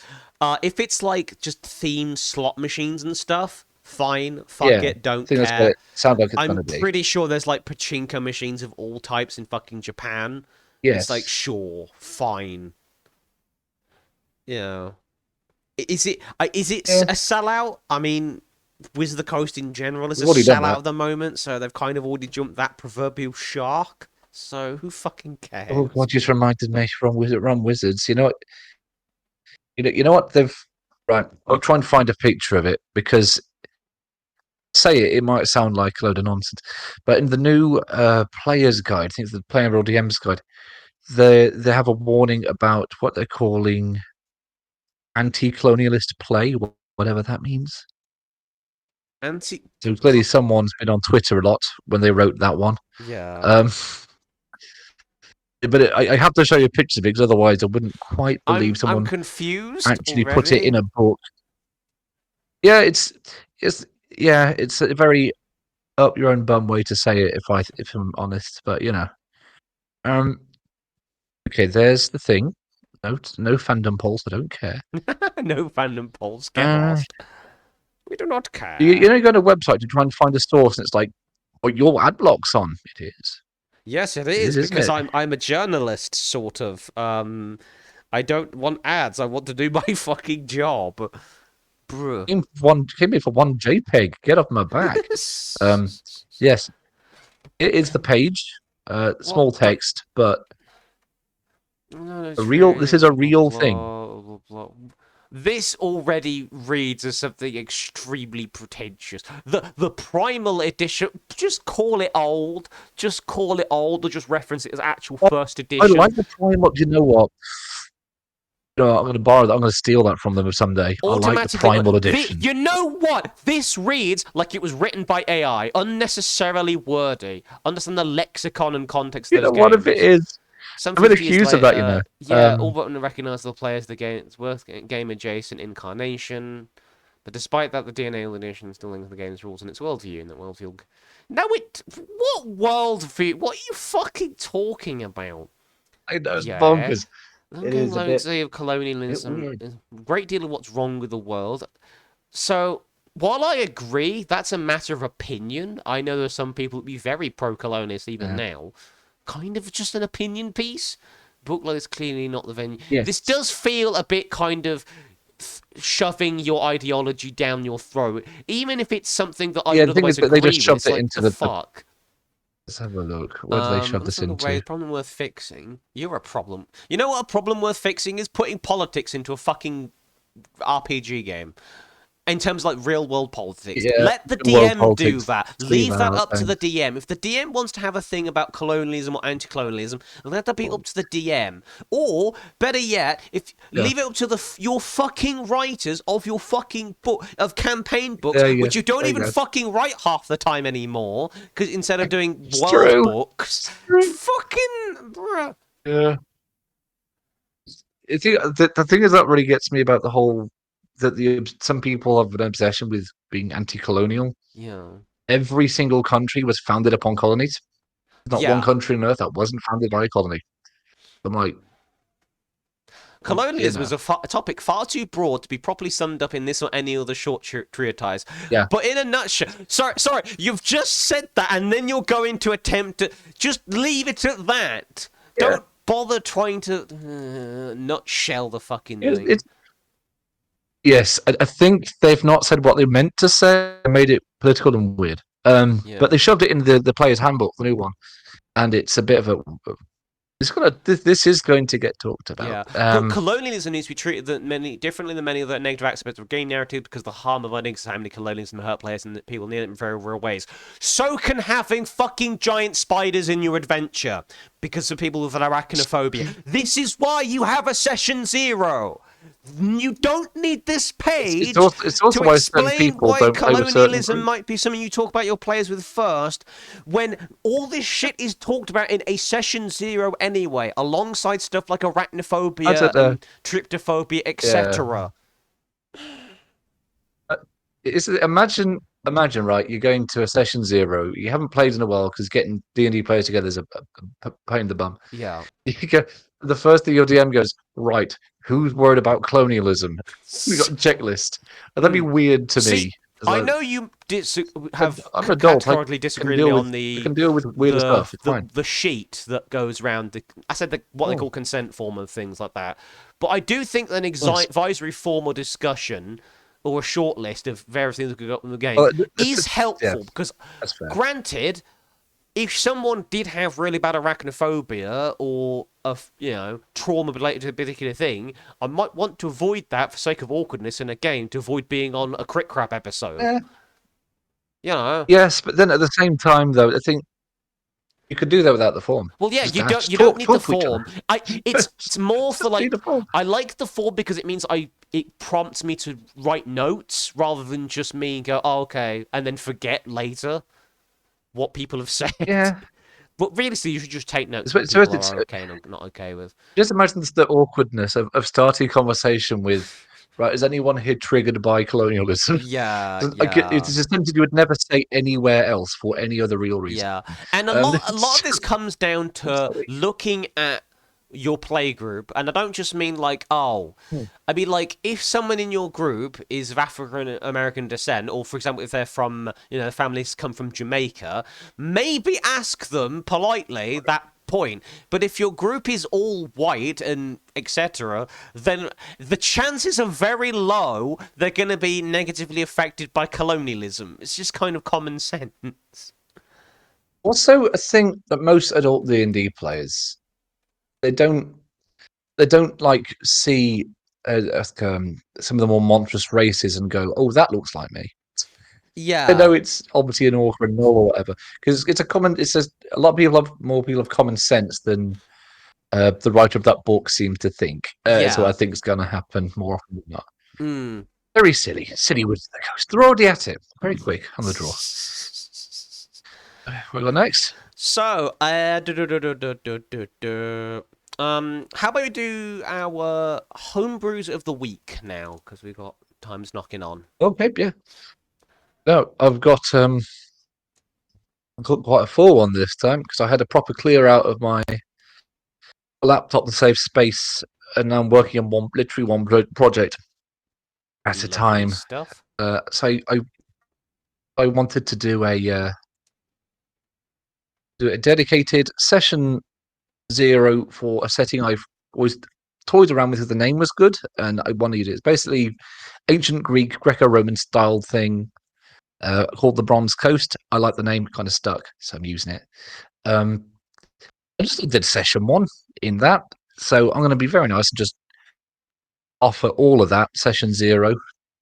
If it's like just themed slot machines and stuff, fine. Fuck Yeah, I it. Don't think that's what care. it sounds like it's I'm gonna be. pretty sure there's like pachinko machines of all types in fucking Japan. It's like Yes. sure, fine. Yeah. Is it Yeah, a sellout? I mean, Wizard of the Coast in general is a we've already done sellout that. at the moment, so they've kind of already jumped that proverbial shark. So who fucking Oh cares? God, just reminded me from Wizards. You know what they've. Right, I'll try and find a picture of it because say it might sound like a load of nonsense, but in the new player's guide, I think it's the player LDM's guide, they have a warning about what they're calling anti-colonialist play, whatever that means. Anti. So clearly, someone's been on Twitter a lot when they wrote that one. Yeah. Um, but I have to show you pictures of it because otherwise, I wouldn't quite I'm believe I'm someone confused actually put it in already. a book. Yeah, it's yeah, it's a very up your own bum way to say it if I'm honest. But um, okay, there's the thing. No fandom polls. I don't care. No fandom polls. Get Uh, lost. We do not you care. know, you go to a website to try and find a source, and it's like, oh, your ad block's on. It is. Yes, it It is is, isn't because it? I'm a journalist, sort of. I don't want ads. I want to do my fucking job, bruh. Came here for one JPEG. Get off my back. Yes, it is the page. What Small the? text, but No, a it's real. really This is a blah, real thing. blah, blah, blah. This already reads as something extremely pretentious. The primal edition, just call it old. Just call it old, or just reference it as actual Oh, first I edition. like the primal. You know what? No, I'm going to borrow that. I'm going to steal that from them someday. I like the Automatically, primal edition. you know what? This reads like it was written by AI, unnecessarily wordy. Understand the lexicon and context You of those know what? If it games. is, Some I've been 50 years accused of that. You know. later, yeah, all but recognizable players the game. It's worth game adjacent incarnation. But despite that, the DNA edition still links the game's rules and its worldview, and that worldview. No, what worldview? What are you fucking talking about? I know it's Yeah, bonkers. It looking is a bit, legacy of bit colonialism, weird. a great deal of what's wrong with the world. So, while I agree that's a matter of opinion, I know there are some people that be very pro-colonialist even Yeah. now. Kind of just an opinion piece. Book like is clearly not the venue. This Yes. does feel a bit kind of shoving your ideology down your throat, even if it's something that I Yeah. would The thing is otherwise that they just agree with. shoved It's it like into the the. fuck. Let's have a look. Where do they shove this Understand the way into? problem worth fixing. You're a problem. You know what a problem worth fixing is? Putting politics into a fucking RPG game. In terms of like real world politics, Yeah. let the World DM do politics. that. Leave Leave that that out. up to the DM. If the DM wants to have a thing about colonialism or anti-colonialism, let that be up to the DM. Or better yet, if Yeah. leave it up to your fucking writers of your fucking book of campaign books, There you which go. you don't There you even go. fucking write half the time anymore, because instead of doing It's world true. books, It's true. fucking bruh. Yeah. The thing is that really gets me about the whole that some people have an obsession with being anti-colonial. Yeah. Every single country was founded upon colonies. There's not one Yeah. country on earth that wasn't founded by a colony. I'm like, you Colonialism know, is a topic far too broad to be properly summed up in this or any other short treatise. yeah, But in a nutshell, sorry, you've just said that, and then you're going to attempt to just leave it at that. yeah. Don't bother trying to nutshell the fucking thing. It's yes. I think they've not said what they meant to say. They made it political and weird. Yeah. But they shoved it in the player's handbook, the new one, and it's a bit of a. It's gonna. This is going to get talked about. Yeah, colonialism needs to be treated differently than many other negative aspects of game narrative because the harm of unexamined colonialism hurt players and people near it in very real ways. So can having fucking giant spiders in your adventure because of people with arachnophobia. This is why you have a session 0. You don't need this page it's also to why certain explain people why don't play with certain colonialism groups. might be something you talk about your players with first, when all this shit is talked about in a session 0 anyway, alongside stuff like That's arachnophobia it. and tryptophobia, Yeah. etc. Imagine, right? You're going to a session 0. You haven't played in a while because getting D&D players together is a pain in the bum. Yeah. You go, the first thing your DM goes, right? Who's worried about colonialism? We got a checklist. That'd be weird to See, me. I know you have I'm an adult. categorically disagreed with me on I can deal with weirder stuff. It's fine. the sheet that goes around I said what they Oh, call consent form and things like that. But I do think an yes. advisory form or discussion or a short list of various things that could go up in the game Well, is yeah, helpful because, that's fair. granted, if someone did have really bad arachnophobia or trauma related to a particular thing, I might want to avoid that for sake of awkwardness in a game to avoid being on a Crit Crap episode. Yeah. You know. Yes, but then at the same time, though, I think you could do that without the form. Well, yeah, Just you just don't need the talk to each other. form. It's more for Just like need the form. I like the form because it means it prompts me to write notes rather than just me go, oh, okay, and then forget later what people have said. Yeah. But realistically, you should just take notes So, what so people it's are okay and not okay with. just imagine the awkwardness of starting a conversation with, right? Is anyone here triggered by colonialism? Yeah, It's yeah. a sentence you would never say anywhere else for any other real reason. Yeah, and a Um, lot of this comes down I'm to sorry. looking at your play group, and I don't just mean like, oh, I mean like if someone in your group is of African American descent, or for example, if they're from, their families come from Jamaica, maybe ask them politely that point. But if your group is all white and etc., then the chances are very low they're going to be negatively affected by colonialism. It's just kind of common sense. Also, I think that most adult D&D players they don't like see some of the more monstrous races and go, "Oh, that looks like me." I know Yeah, it's obviously an awkward no or whatever because it's a common. It's just a lot of people have more people have common sense than the writer of that book seems to think. Is what I yeah. think is going to happen more often than not. Mm. Very silly with the ghost. They're already at it. Very quick on the draw. We'll go next. So, how about we do our homebrews of the week now? Because we got times knocking on. Okay, yeah. No, I've got quite a full one this time because I had a proper clear out of my laptop to save space, and now I'm working on literally one project at a Lovely time. stuff. So I wanted to do a dedicated session 0 for a setting I've always toyed around with because the name was good, and I wanted it. It's basically ancient Greek, Greco-Roman style thing called the Bronze Coast. I like the name, kind of stuck, so I'm using it. I just did session 1 in that, so I'm going to be very nice and just offer all of that session 0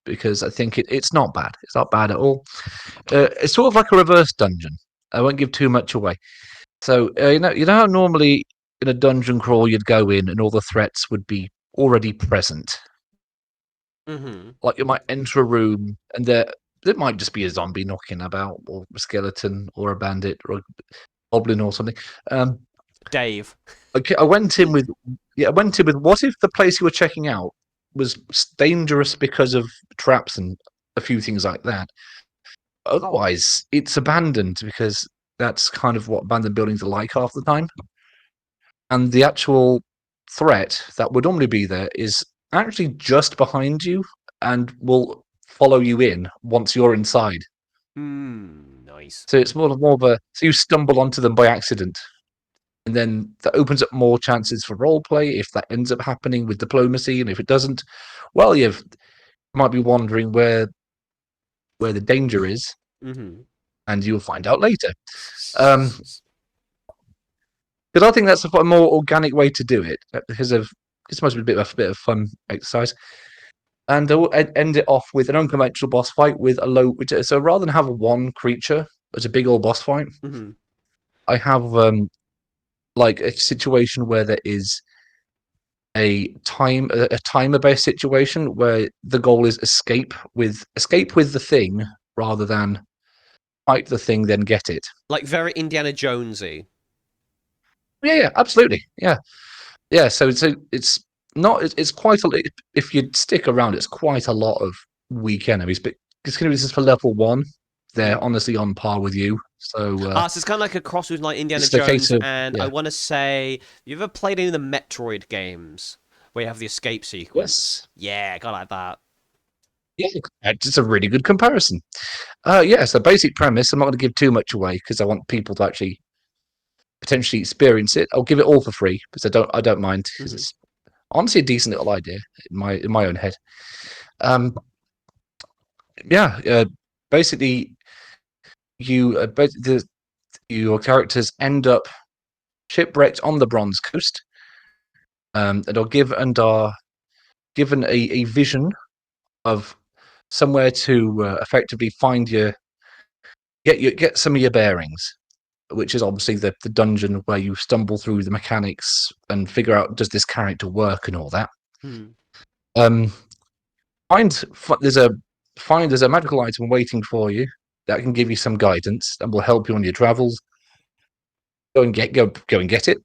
because I think it's not bad. It's not bad at all. It's sort of like a reverse dungeon. I won't give too much away. So you know how normally in a dungeon crawl you'd go in and all the threats would be already present. Mm-hmm. Like you might enter a room and there might just be a zombie knocking about, or a skeleton, or a bandit, or a goblin, or something. Dave. Okay, I went in with what if the place you were checking out was dangerous because of traps and a few things like that. Otherwise, it's abandoned because that's kind of what abandoned buildings are like half the time. And the actual threat that would normally be there is actually just behind you and will follow you in once you're inside. Nice. So it's more of a so you stumble onto them by accident, and then that opens up more chances for role play if that ends up happening with diplomacy, and if it doesn't, well, you might be wondering where the danger is, Mm-hmm. and you'll find out later. Because I think that's a more organic way to do it. Because of it's supposed to be a bit of fun exercise, and I'll end it off with an unconventional boss fight with a low. So rather than have one creature as a big old boss fight, Mm-hmm. I have like a situation where there is a timer based situation where the goal is escape with the thing rather than fight the thing then get it. Like very Indiana Jonesy. Yeah, absolutely. Yeah. So it's not it's quite a if you stick around, it's quite a lot of weak enemies, but considering this is for level 1, they're Mm. honestly on par with you. So So it's kind of like a cross with like Indiana it's the case Jones, of and I yeah, want to say, you ever played any of the Metroid games where you have the escape sequence? yes, Yeah, kind of like that. yeah, it's a really good comparison. Yeah, so basic premise. I'm not going to give too much away because I want people to actually potentially experience it. I'll give it all for free because I don't mind because Mm-hmm. it's honestly a decent little idea in my own head. Um, yeah, basically your characters end up shipwrecked on the Bronze Coast, and are given a vision of somewhere to effectively find get some of your bearings, which is obviously the dungeon where you stumble through the mechanics and figure out does this character work and all that. Mm-hmm. Um, find there's a there's a magical item waiting for you that can give you some guidance and will help you on your travels. Go and get it.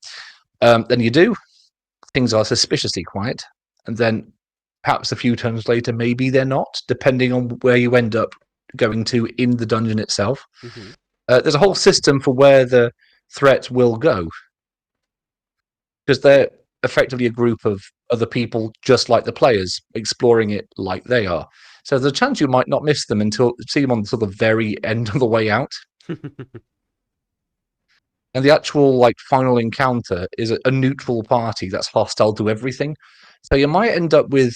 Then you do. Things are suspiciously quiet, and then perhaps a few turns later, maybe they're not, depending on where you end up going to in the dungeon itself. Mm-hmm. There's a whole system for where the threat will go because they're effectively a group of other people just like the players exploring it like they are. So there's a chance you might not miss them until see them on the sort of very end of the way out. And the actual like final encounter is a neutral party that's hostile to everything. So you might end up with,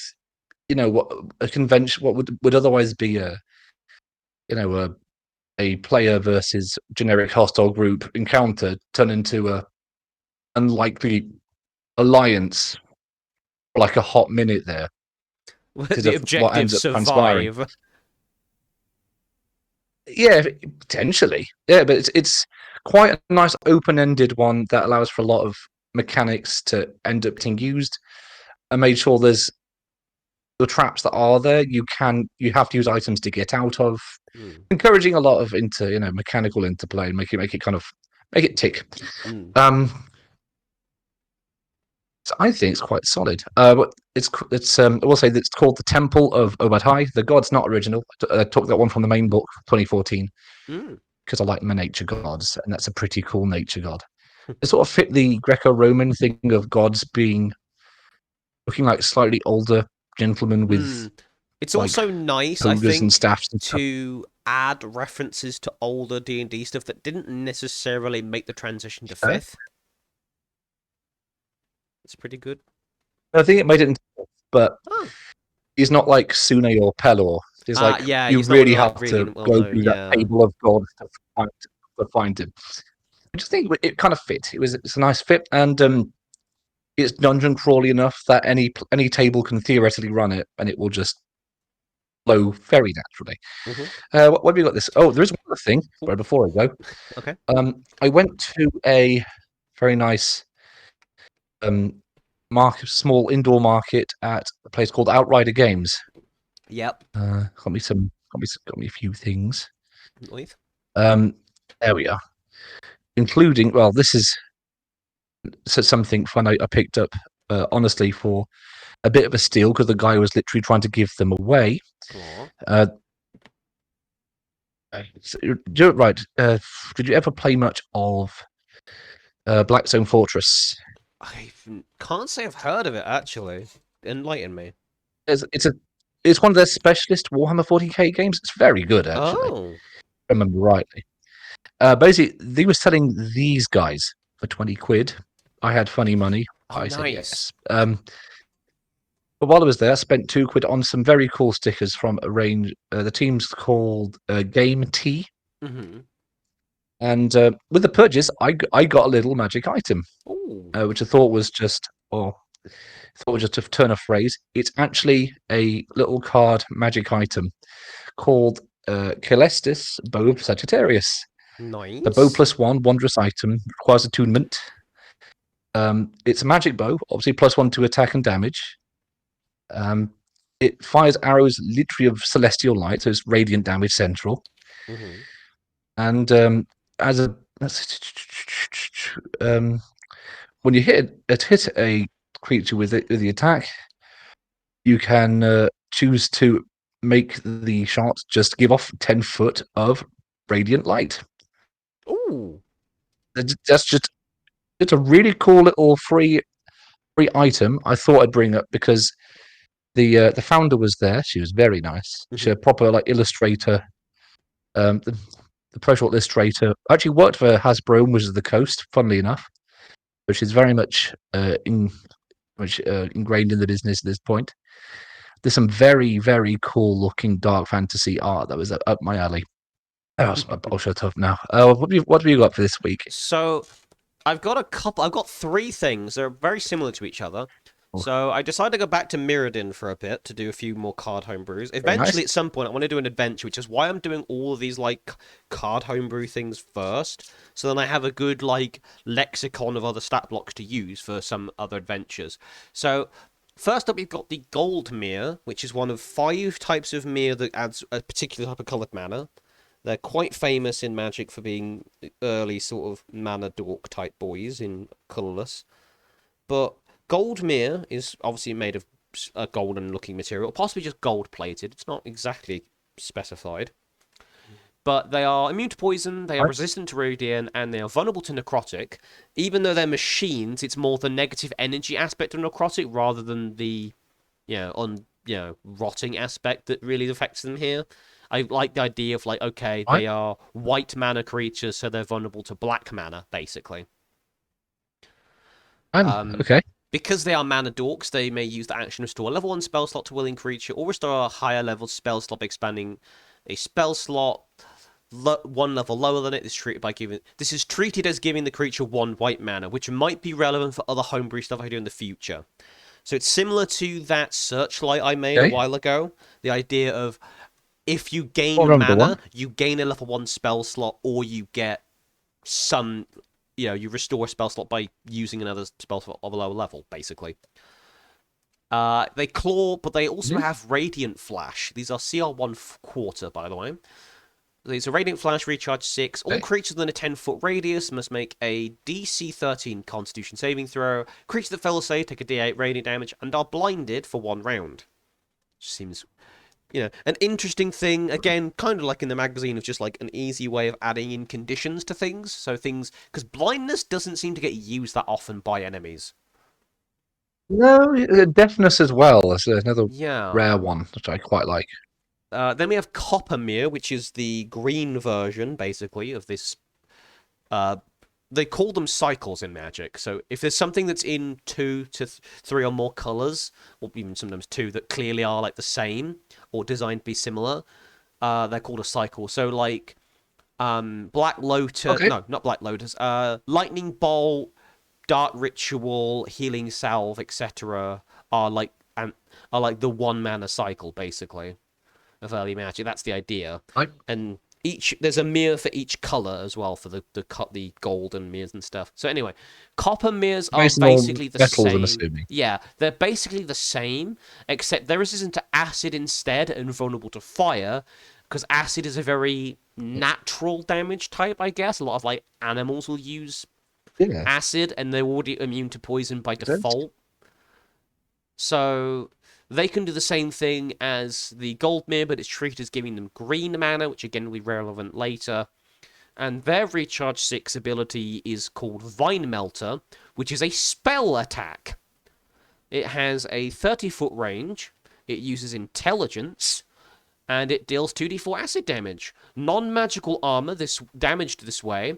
what a convention, what would otherwise be a player versus generic hostile group encounter turn into a unlikely alliance for like a hot minute there because The of what objective ends up transpiring. survive. Yeah, potentially. Yeah, but it's quite a nice open-ended one that allows for a lot of mechanics to end up getting used. I made sure there's the traps that are there. You have to use items to get out of, Mm. encouraging a lot of mechanical interplay and make it kind of make it tick. Mm. So I think it's quite solid. But it's I will say that it's called the Temple of Obadhai. The god's not original. I took that one from the main book, 2014, Mm. because I like my nature gods, and that's a pretty cool nature god. It sort of fit the Greco-Roman thing of gods being looking like slightly older gentlemen with Mm. It's like also nice, I togas and think, staffs and stuff. to add references to older D&D stuff that didn't necessarily make the transition to Uh, 5th. It's pretty good. I think it made it into, but Oh. he's not like Sune or Pelor. He's like Yeah, you he's not one really of like have really to well go known. through that Yeah. table of gods to find him. I just think it kind of fit. It's a nice fit, and it's dungeon crawly enough that any table can theoretically run it, and it will just flow very naturally. Mm-hmm. What have you got this? Oh, there is one other thing. Ooh, But before I go, okay. I went to a very nice small indoor market at a place called Outrider Games. Yep. Got me a few things. Leave. Um, there we are, including this is something fun I picked up. Honestly, for a bit of a steal because the guy was literally trying to give them away. Aw. Uh, right. Did you ever play much of Blackstone Fortress? I can't say I've heard of it actually. Enlighten me. It's a it's one of their specialist Warhammer 40k games. It's very good actually. If Oh. I remember rightly. Basically, they were selling these guys for 20 quid. I had funny money. Oh, I said nice. yes. But while I was there, I spent 2 quid on some very cool stickers from a range. The team's called Game T. Mm-hmm. And with the purchase, I got a little magic item, Ooh. which I thought was just a turn of phrase. It's actually a little card magic item called Celestis Bow of Sagittarius. The bow Nice. +1 wondrous item requires attunement. It's a magic bow, obviously +1 to attack and damage. It fires arrows literally of celestial light, so it's radiant damage central. Mm-hmm. And as a when you hit a creature with the attack, you can choose to make the shot just give off 10 foot of radiant light. Ooh. That's just it's a really cool little free item. I thought I'd bring up because the founder was there. She was very nice. She's Mm-hmm. a proper like illustrator. The pro short illustrator actually worked for Hasbro and Wizards of the Coast. Funnily enough, but she's very much ingrained in the business at this point. There's some very very cool looking dark fantasy art that was up my alley. I'll shut up now. What have you got for this week? So I've got a couple. I've got three things. They're very similar to each other. Oh, So I decided to go back to Mirrodin for a bit to do a few more card homebrews. very nice. Eventually, at some point, I want to do an adventure, which is why I'm doing all of these like card homebrew things first. So then I have a good like lexicon of other stat blocks to use for some other adventures. So first up, we've got the Gold Mirror, which is one of 5 types of mirror that adds a particular type of coloured mana. They're quite famous in Magic for being early sort of mana dork type boys in colourless. But gold mirror is obviously made of a golden looking material, possibly just gold plated. It's not exactly specified. But they are immune to poison, they are Right. resistant to radiant, and they are vulnerable to necrotic. Even though they're machines, it's more the negative energy aspect of necrotic rather than the rotting aspect that really affects them here. I like the idea of like, okay, Right. they are white mana creatures, so they're vulnerable to black mana, basically. Um, Okay. because they are mana dorks, they may use the action restore a level 1 spell slot to willing creature, or restore a higher level spell slot by expanding a spell slot one level lower than it. This is treated as giving the creature 1 white mana, which might be relevant for other homebrew stuff I do in the future. So it's similar to that searchlight I made a Okay. while ago. The idea of if you I gain remember the one. mana, you gain a level 1 spell slot, or you get some, you restore a spell slot by using another spell slot of a lower level, basically. They claw, but they also Mhm. have Radiant Flash. These are CR1 quarter, by the way. These are Radiant Flash, recharge 6. All Okay. creatures within a 10-foot radius must make a DC 13 Constitution saving throw. Creatures that fail a save take a D8 radiant damage and are blinded for 1 round. Seems, an interesting thing. Again, kind of like in the magazine, of just like an easy way of adding in conditions to things. So things, because blindness doesn't seem to get used that often by enemies. No, deafness as well. That's another Yeah. rare one that I quite like. Then we have Coppermere, which is the green version, basically, of this. They call them cycles in Magic. So if there's something that's in 2 to 3 or more colors, or even sometimes 2 that clearly are like the same or designed to be similar, they're called a cycle. So like Black Lotus, Okay. no, not Black Lotus, Lightning Bolt, Dark Ritual, Healing Salve, etc. are like are like the 1 mana cycle basically of early Magic. That's the idea, Right. and there's a mirror for each color as well for the golden mirrors and stuff. So anyway, copper mirrors are Based on all basically the metals, I'm same. assuming. Yeah, they're basically the same, except they're resistant to acid instead and vulnerable to fire, because acid is a very natural damage type, I guess. A lot of like animals will use Yeah. acid, and they're already immune to poison by Makes sense. default. So they can do the same thing as the Goldmere, but it's treated as giving them green mana, which again will be relevant later. And their recharge 6 ability is called Vine Melter, which is a spell attack. It has a 30-foot range, it uses intelligence, and it deals 2d4 acid damage. Non-magical armor damaged this way.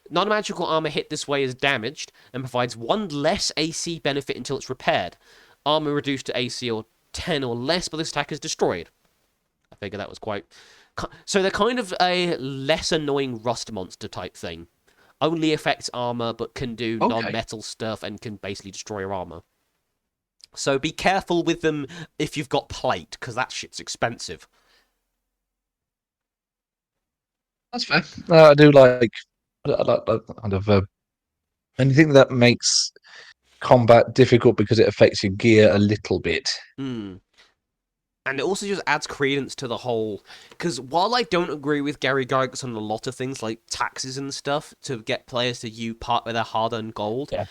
Non-magical armor hit this way is damaged and provides 1 less AC benefit until it's repaired. Armor reduced to AC or 10 or less, but this attack is destroyed. I figure that was quite. So they're kind of a less annoying rust monster type thing. Only affects armor, but can do Okay. non-metal stuff and can basically destroy your armor. So be careful with them if you've got plate, because that shit's expensive. That's fair. I do like. I like that kind of anything that makes combat difficult because it affects your gear a little bit. Hmm. And it also just adds credence to the whole. Because while I don't agree with Gary Gygax on a lot of things like taxes and stuff to get players to use part of their hard-earned gold, Yeah.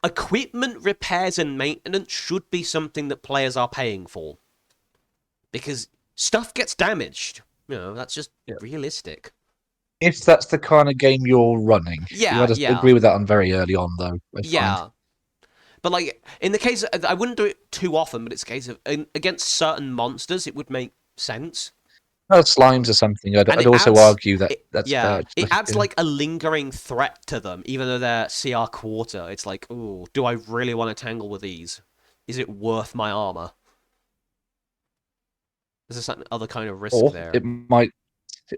equipment repairs and maintenance should be something that players are paying for. Because stuff gets damaged. That's just realistic. If that's the kind of game you're running, you Yeah, had to yeah, agree with that on very early on, though. I find. yeah. But like in the case, I wouldn't do it too often. But it's a case of against certain monsters, it would make sense. Well, slimes or something. And I'd also argue that that's fair. it Actually. adds Yeah. like a lingering threat to them, even though they're CR quarter. It's like, ooh, do I really want to tangle with these? Is it worth my armor? There's a certain other kind of risk Or there. it might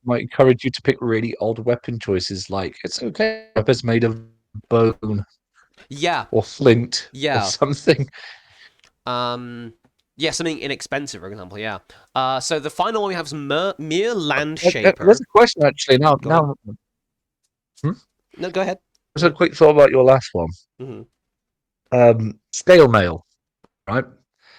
encourage you to pick really odd weapon choices, like it's okay. Weapons made of bone Yeah, or flint or yeah. something. Yeah, something inexpensive, for example. Yeah. So the final one we have is Mere Land There's Shaper. a question actually. Now, Go on. hmm? No, go ahead. There's a quick thought about your last one. Hmm. Scale mail, right?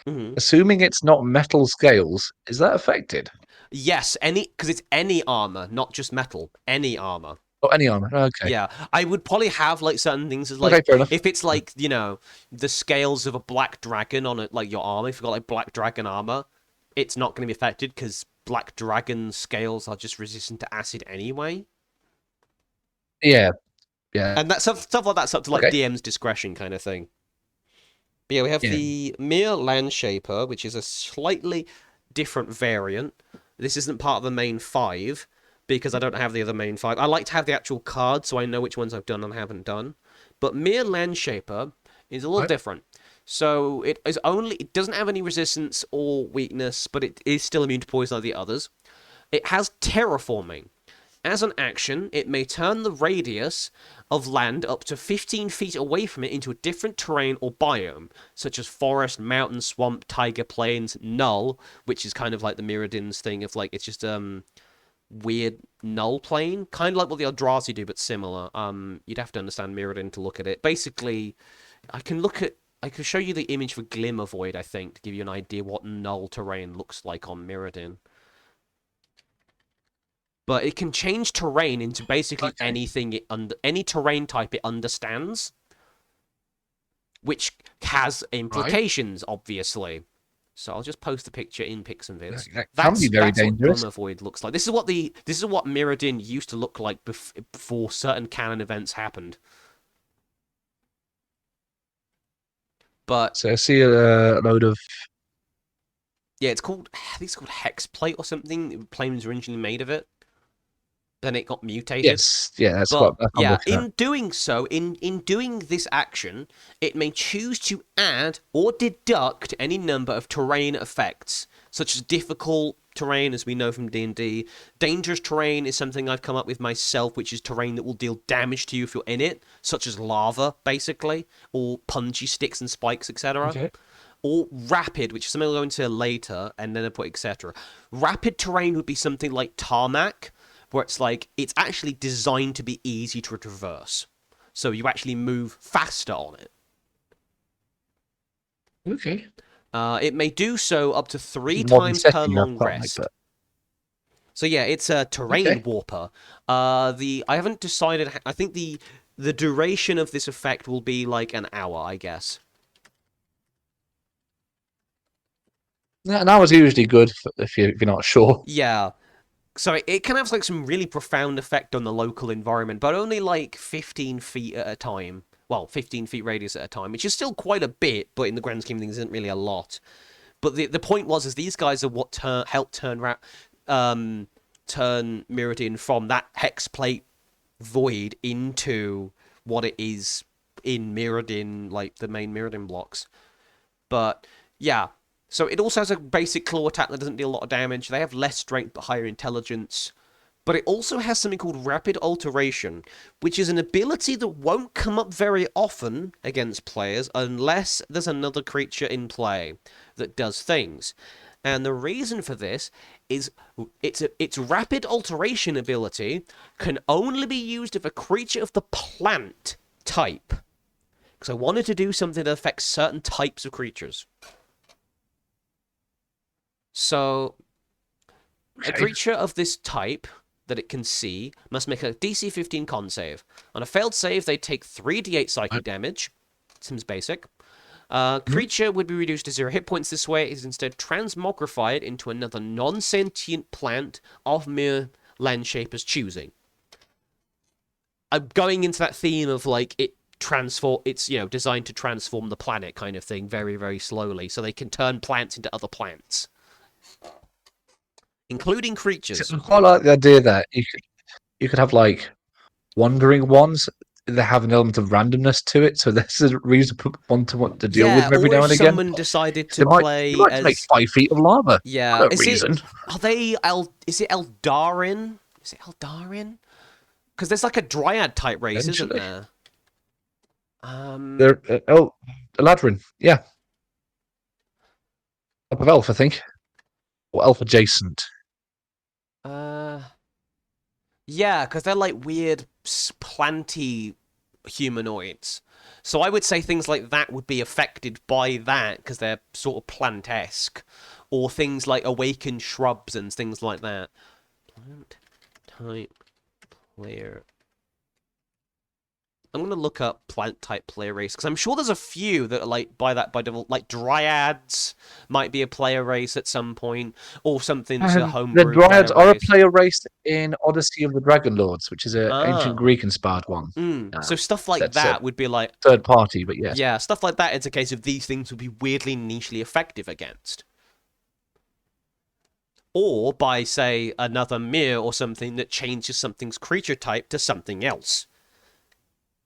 Hmm. Assuming it's not metal scales, is that affected? Yes, because it's any armor, not just metal. Any armor. Or any armor? Okay. Yeah, I would probably have like certain things as Okay, like fair enough. if it's like the scales of a black dragon on it, like your armor. If you've got like black dragon armor, it's not going to be affected because black dragon scales are just resistant to acid anyway. Yeah, yeah. And that stuff like that's up to like Okay. DM's discretion kind of thing. But yeah, we have Yeah. the Mere Landshaper, which is a slightly different variant. This isn't part of the main 5 because I don't have the other main 5. I like to have the actual card so I know which ones I've done and haven't done. But Mere Landshaper is a little Right. different. So it doesn't have any resistance or weakness, but it is still immune to poison like the others. It has terraforming. As an action, it may turn the radius of land up to 15 feet away from it into a different terrain or biome, such as forest, mountain, swamp, taiga, plains, null, which is kind of like the Mirrodin's thing of like, it's just weird null plane, kind of like what the Eldrazi do, but similar. You'd have to understand Mirrodin to look at it. Basically, I can show you the image for Glimmer Void, I think, to give you an idea what null terrain looks like on Mirrodin. But it can change terrain into basically anything any terrain type it understands, which has implications, obviously. So I'll just post the picture in Pixenvids. That can be very that's what dangerous. Glimmer Void looks like. This is what Mirrodin used to look like before certain canon events happened. But So I see a load of. yeah, I think it's called Hexplate or something. Planes were originally made of it. Then it got mutated. Yes, yeah, that's But what I'm yeah, looking at. in doing so, in doing this action, it may choose to add or deduct any number of terrain effects, such as difficult terrain, as we know from D&D. Dangerous terrain is something I've come up with myself, which is terrain that will deal damage to you if you're in it, such as lava, basically, or punchy sticks and spikes, etc. Okay. Or rapid, which is something I'll go into later, and then I put etc. Rapid terrain would be something like tarmac, where it's like, it's actually designed to be easy to traverse. So you actually move faster on it. Okay. It may do so up to 3 Modern times per setting, I long quite like rest. that. So yeah, it's a terrain Okay. warper. I haven't decided. I think the duration of this effect will be like an hour, I guess. That was usually good if you're not sure. Yeah. So it can have like some really profound effect on the local environment, but only like 15 feet at a time. Well, 15 feet radius at a time, which is still quite a bit, but in the grand scheme of things isn't really a lot. But the point was these guys are what helped turn Mirrodin from that hex plate void into what it is in Mirrodin, like the main Mirrodin blocks. But yeah, so it also has a basic claw attack that doesn't deal a lot of damage. They have less strength but higher intelligence. But it also has something called Rapid Alteration, which is an ability that won't come up very often against players unless there's another creature in play that does things. And the reason for this is its Rapid Alteration ability can only be used if a creature of the plant type. Because I wanted to do something that affects certain types of creatures. So, a creature of this type that it can see must make a DC 15 con save. On a failed save, they take 3d8 psychic damage. Seems basic. Creature would be reduced to 0 hit points this way. It is instead transmogrified into another non-sentient plant of mere Landshaper's choosing. I'm going into that theme of like it's designed to transform the planet kind of thing very, very slowly, so they can turn plants into other plants. Including creatures. I quite like the idea that you could have like wandering ones that have an element of randomness to it, so there's a reason to want to deal with them every or now if and again. someone decided They to might play you like to make 5 feet of lava. yeah, For no reason. Is it Eldarin? Is it Eldarin? Because there's like a Dryad type race, isn't there? They're Eladrin, yeah. Type of elf, I think. Or elf adjacent. Yeah, because they're like weird planty humanoids. So I would say things like that would be affected by that because they're sort of plant-esque, or things like awakened shrubs and things like that. Plant type player I'm gonna look up plant type player race because I'm sure there's a few that are like by default, like dryads might be a player race at some point, or something that's a And the homebrew Dryads player are a race. player race in Odyssey of the Dragon Lords, which is an ancient Ah, Greek inspired one. so stuff like That's a that would be like, third party, but yes. yeah, stuff like that. It's a case of these things would be weirdly nichely effective against, or by say another mirror or something that changes something's creature type to something else.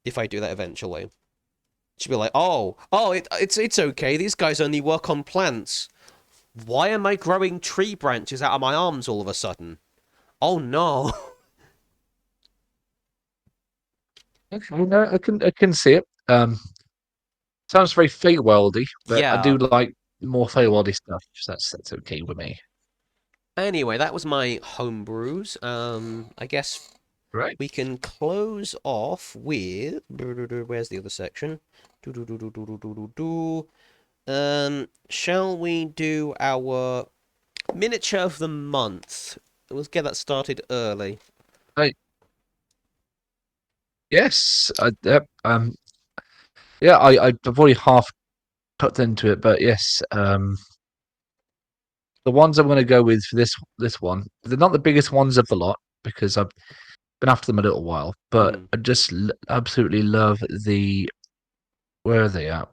If I do that eventually. She'd be like, it's okay. These guys only work on plants. Why am I growing tree branches out of my arms all of a sudden? Oh no. Okay, no, I can see it. Sounds very Feywild-y, but I Yeah. do like more Feywild-y stuff. So that's okay with me. Anyway, that was my homebrews. I guess Right. we can close off with. Where's the other section? Shall we do our miniature of the month? Let's get that started early. I, yes. Yeah. I've already half cut into it, but yes. The ones I'm going to go with for this one, they're not the biggest ones of the lot because I've been after them a little while, but Mm. I just absolutely love the where are they at?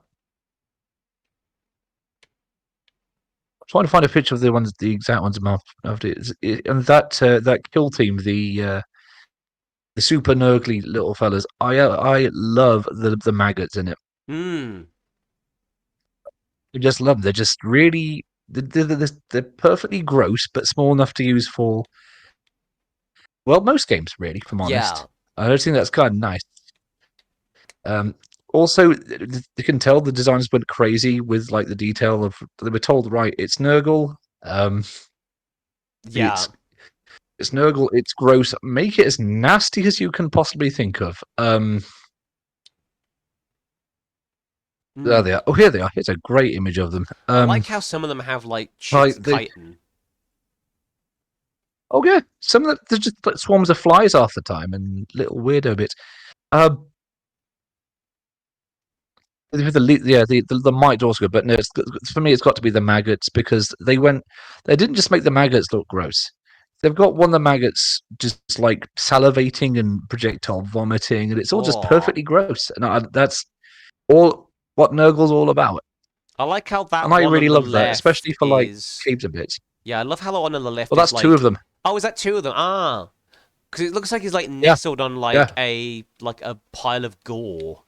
I'm trying to find a picture of the exact ones after it, and that kill team, the super nurgly little fellas. I love the maggots in it. Hmm. I just love them. They're just really they're perfectly gross, but small enough to use for well most games really. If I'm honest, Yeah. I just think that's kind of nice. Um, Also, you can tell the designers went crazy with like the detail of they were told right, it's Nurgle, Yeah. it's it's Nurgle, it's gross. Make it as nasty as you can possibly think of. There they Hmm. are. Oh, here they are. Here's a great image of them. I like how some of them have like shit's Like they, chitin. oh yeah, some of them they're just like swarms of flies half the time and little weirdo bits. Um, the might also good, but no, for me, it's got to be the maggots because they didn't just make the maggots look gross. They've got one of the maggots just like salivating and projectile vomiting, and it's all just Oh. perfectly gross. And that's all what Nurgle's all about. I like how that And I one really on the love that, left especially for like is. caves and bits. Yeah, I love how the one on the left Well, is that's two of like. them. Oh, is that two of them? Ah. Because it looks like he's like Yeah, nestled on yeah. like a pile of gore.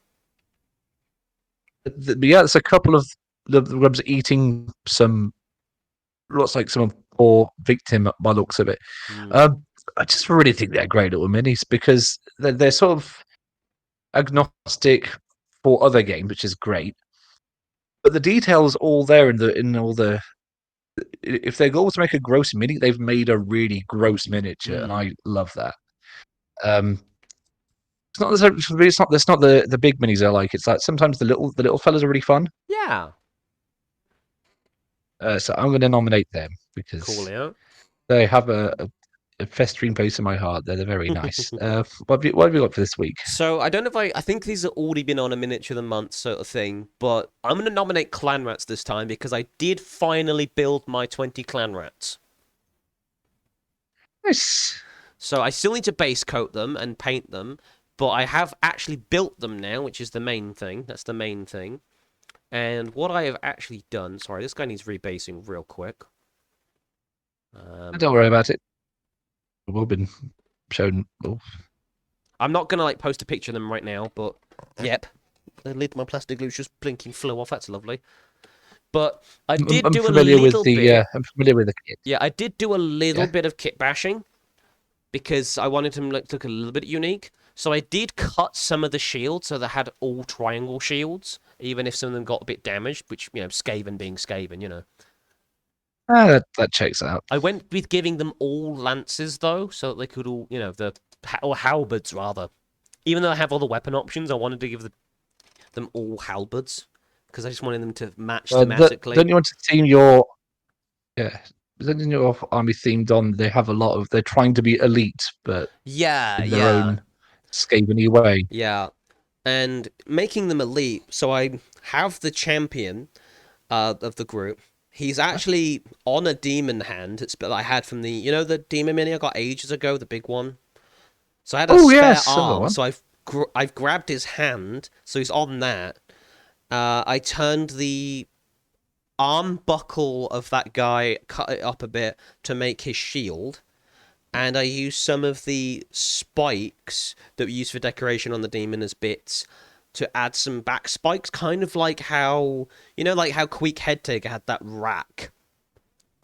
Yeah, it's a couple of the rubs eating some looks like some poor victim by the looks of it. Hmm. Um, I just really think they're great little minis because they're sort of agnostic for other games, which is great. But the details all there in all the. If their goal was to make a gross mini, they've made a really gross miniature, and Hmm. I love that. Um, it's not necessarily it's not the big minis I like. It's like sometimes the little fellas are really fun. Yeah. So I'm going to nominate them Cool, because yeah. they have a festering place in my heart. They're very nice. What have you got for this week? So I don't know if I think these have already been on a miniature of the month sort of thing, but I'm gonna nominate clan rats this time because I did finally build my 20 clan rats. Nice. So I still need to base coat them and paint them, but I have actually built them now, which is the main thing. That's the main thing. And what I have actually done, sorry, this guy needs rebasing real quick. Don't worry about it. We've all been shown. Oh, I'm not gonna like post a picture of them right now, but yep, the lid, my plastic glue just blinking flew off. That's lovely. But I did I'm do a familiar with little the. bit. I'm familiar with the kit. Yeah, I did do a little Yeah. bit of kit bashing because I wanted them to look a little bit unique. So I did cut some of the shields so they had all triangle shields, even if some of them got a bit damaged, which, Skaven being Skaven, That checks out. I went with giving them all lances, though, so that they could all, or halberds, rather. Even though I have all the weapon options, I wanted to give them all halberds because I just wanted them to match thematically. Don't you want to theme your yeah? Isn't your army themed on? They have a lot of. They're trying to be elite, but Yeah, in their yeah, own Skaven-y way. yeah. and making them elite. So I have the champion of the group. He's actually on a demon hand that I had from the demon mini I got ages ago, the big one. So I had a spare yes, another arm, one. so I've grabbed his hand, so he's on that. I turned the arm buckle of that guy, cut it up a bit to make his shield, and I used some of the spikes that we use for decoration on the demon as bits to add some back spikes, kind of like how how Queek Headtaker had that rack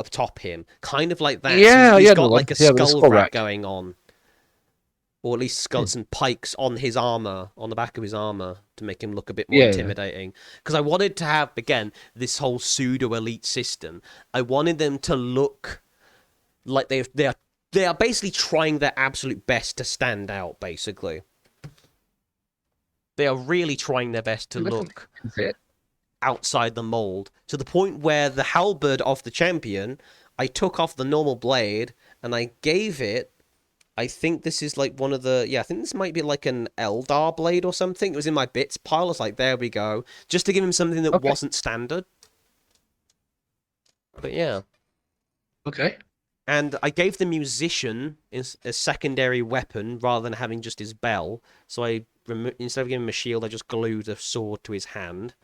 up top him, kind of like that. Yeah, so he's yeah, got like a yeah, with the skull skull rack rack. going on. Or at least got some pikes on his armor, on the back of his armor, to make him look a bit more Yeah. intimidating. Because I wanted to have, again, this whole pseudo-elite system. I wanted them to look like they are basically trying their absolute best to stand out, basically. They are really trying their best to look outside the mold, to the point where the halberd of the champion, I took off the normal blade, and I gave it... I think this is like one of the... Yeah, I think this might be like an Eldar blade or something. It was in my bits pile. I was like, there we go. Just to give him something that wasn't standard. But yeah. Okay. And I gave the musician a secondary weapon rather than having just his bell. So instead of giving him a shield, I just glued a sword to his hand.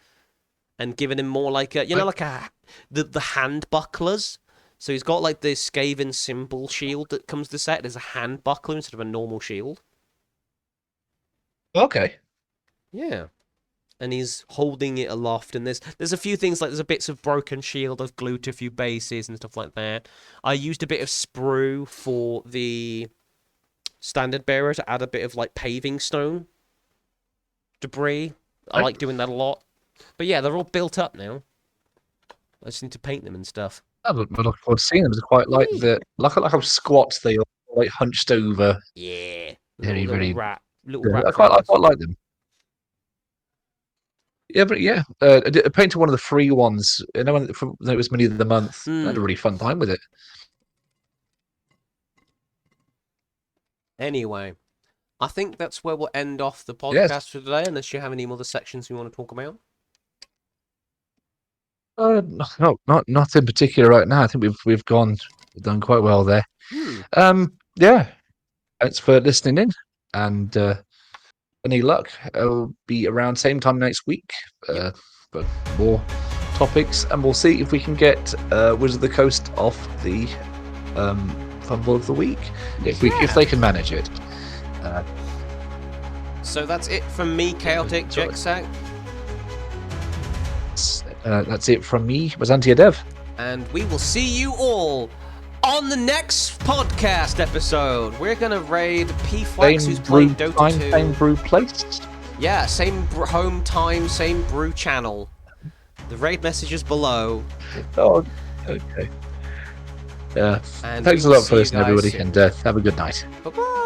And given him more like a... the hand bucklers. So he's got like this Skaven symbol shield that comes to the set. There's a hand buckler instead of a normal shield. Okay. Yeah. And he's holding it aloft, and there's a few things, like there's a bits of broken shield I've glued to a few bases and stuff like that. I used a bit of sprue for the standard bearer to add a bit of like paving stone debris. I like doing that a lot. But yeah, they're all built up now. I just need to paint them and stuff. I'm looking forward to seeing them. It's quite like like how squat they are, like hunched over. Yeah. Very rat I quite like them. Yeah, but yeah, I painted one of the free ones. When it was Mini of the Month. I had a really fun time with it. Anyway, I think that's where we'll end off the podcast for today, unless you have any other sections you want to talk about. No, not in particular right now. I think we've done quite well there. Yeah. Thanks for listening in, and any luck. I'll be around same time next week for more topics, and we'll see if we can get Wizard of the Coast off the fumble of the week if they can manage it. So that's it from me, Chaotic Jexac. That's it from me, Byzantian Dev. And we will see you all on the next podcast episode. We're going to raid P-Flax, who's playing Dota 2. Same brew place? Yeah, same home time, same brew channel. The raid message is below. Oh, okay. Thanks a lot for listening, everybody, and have a good night. Bye-bye.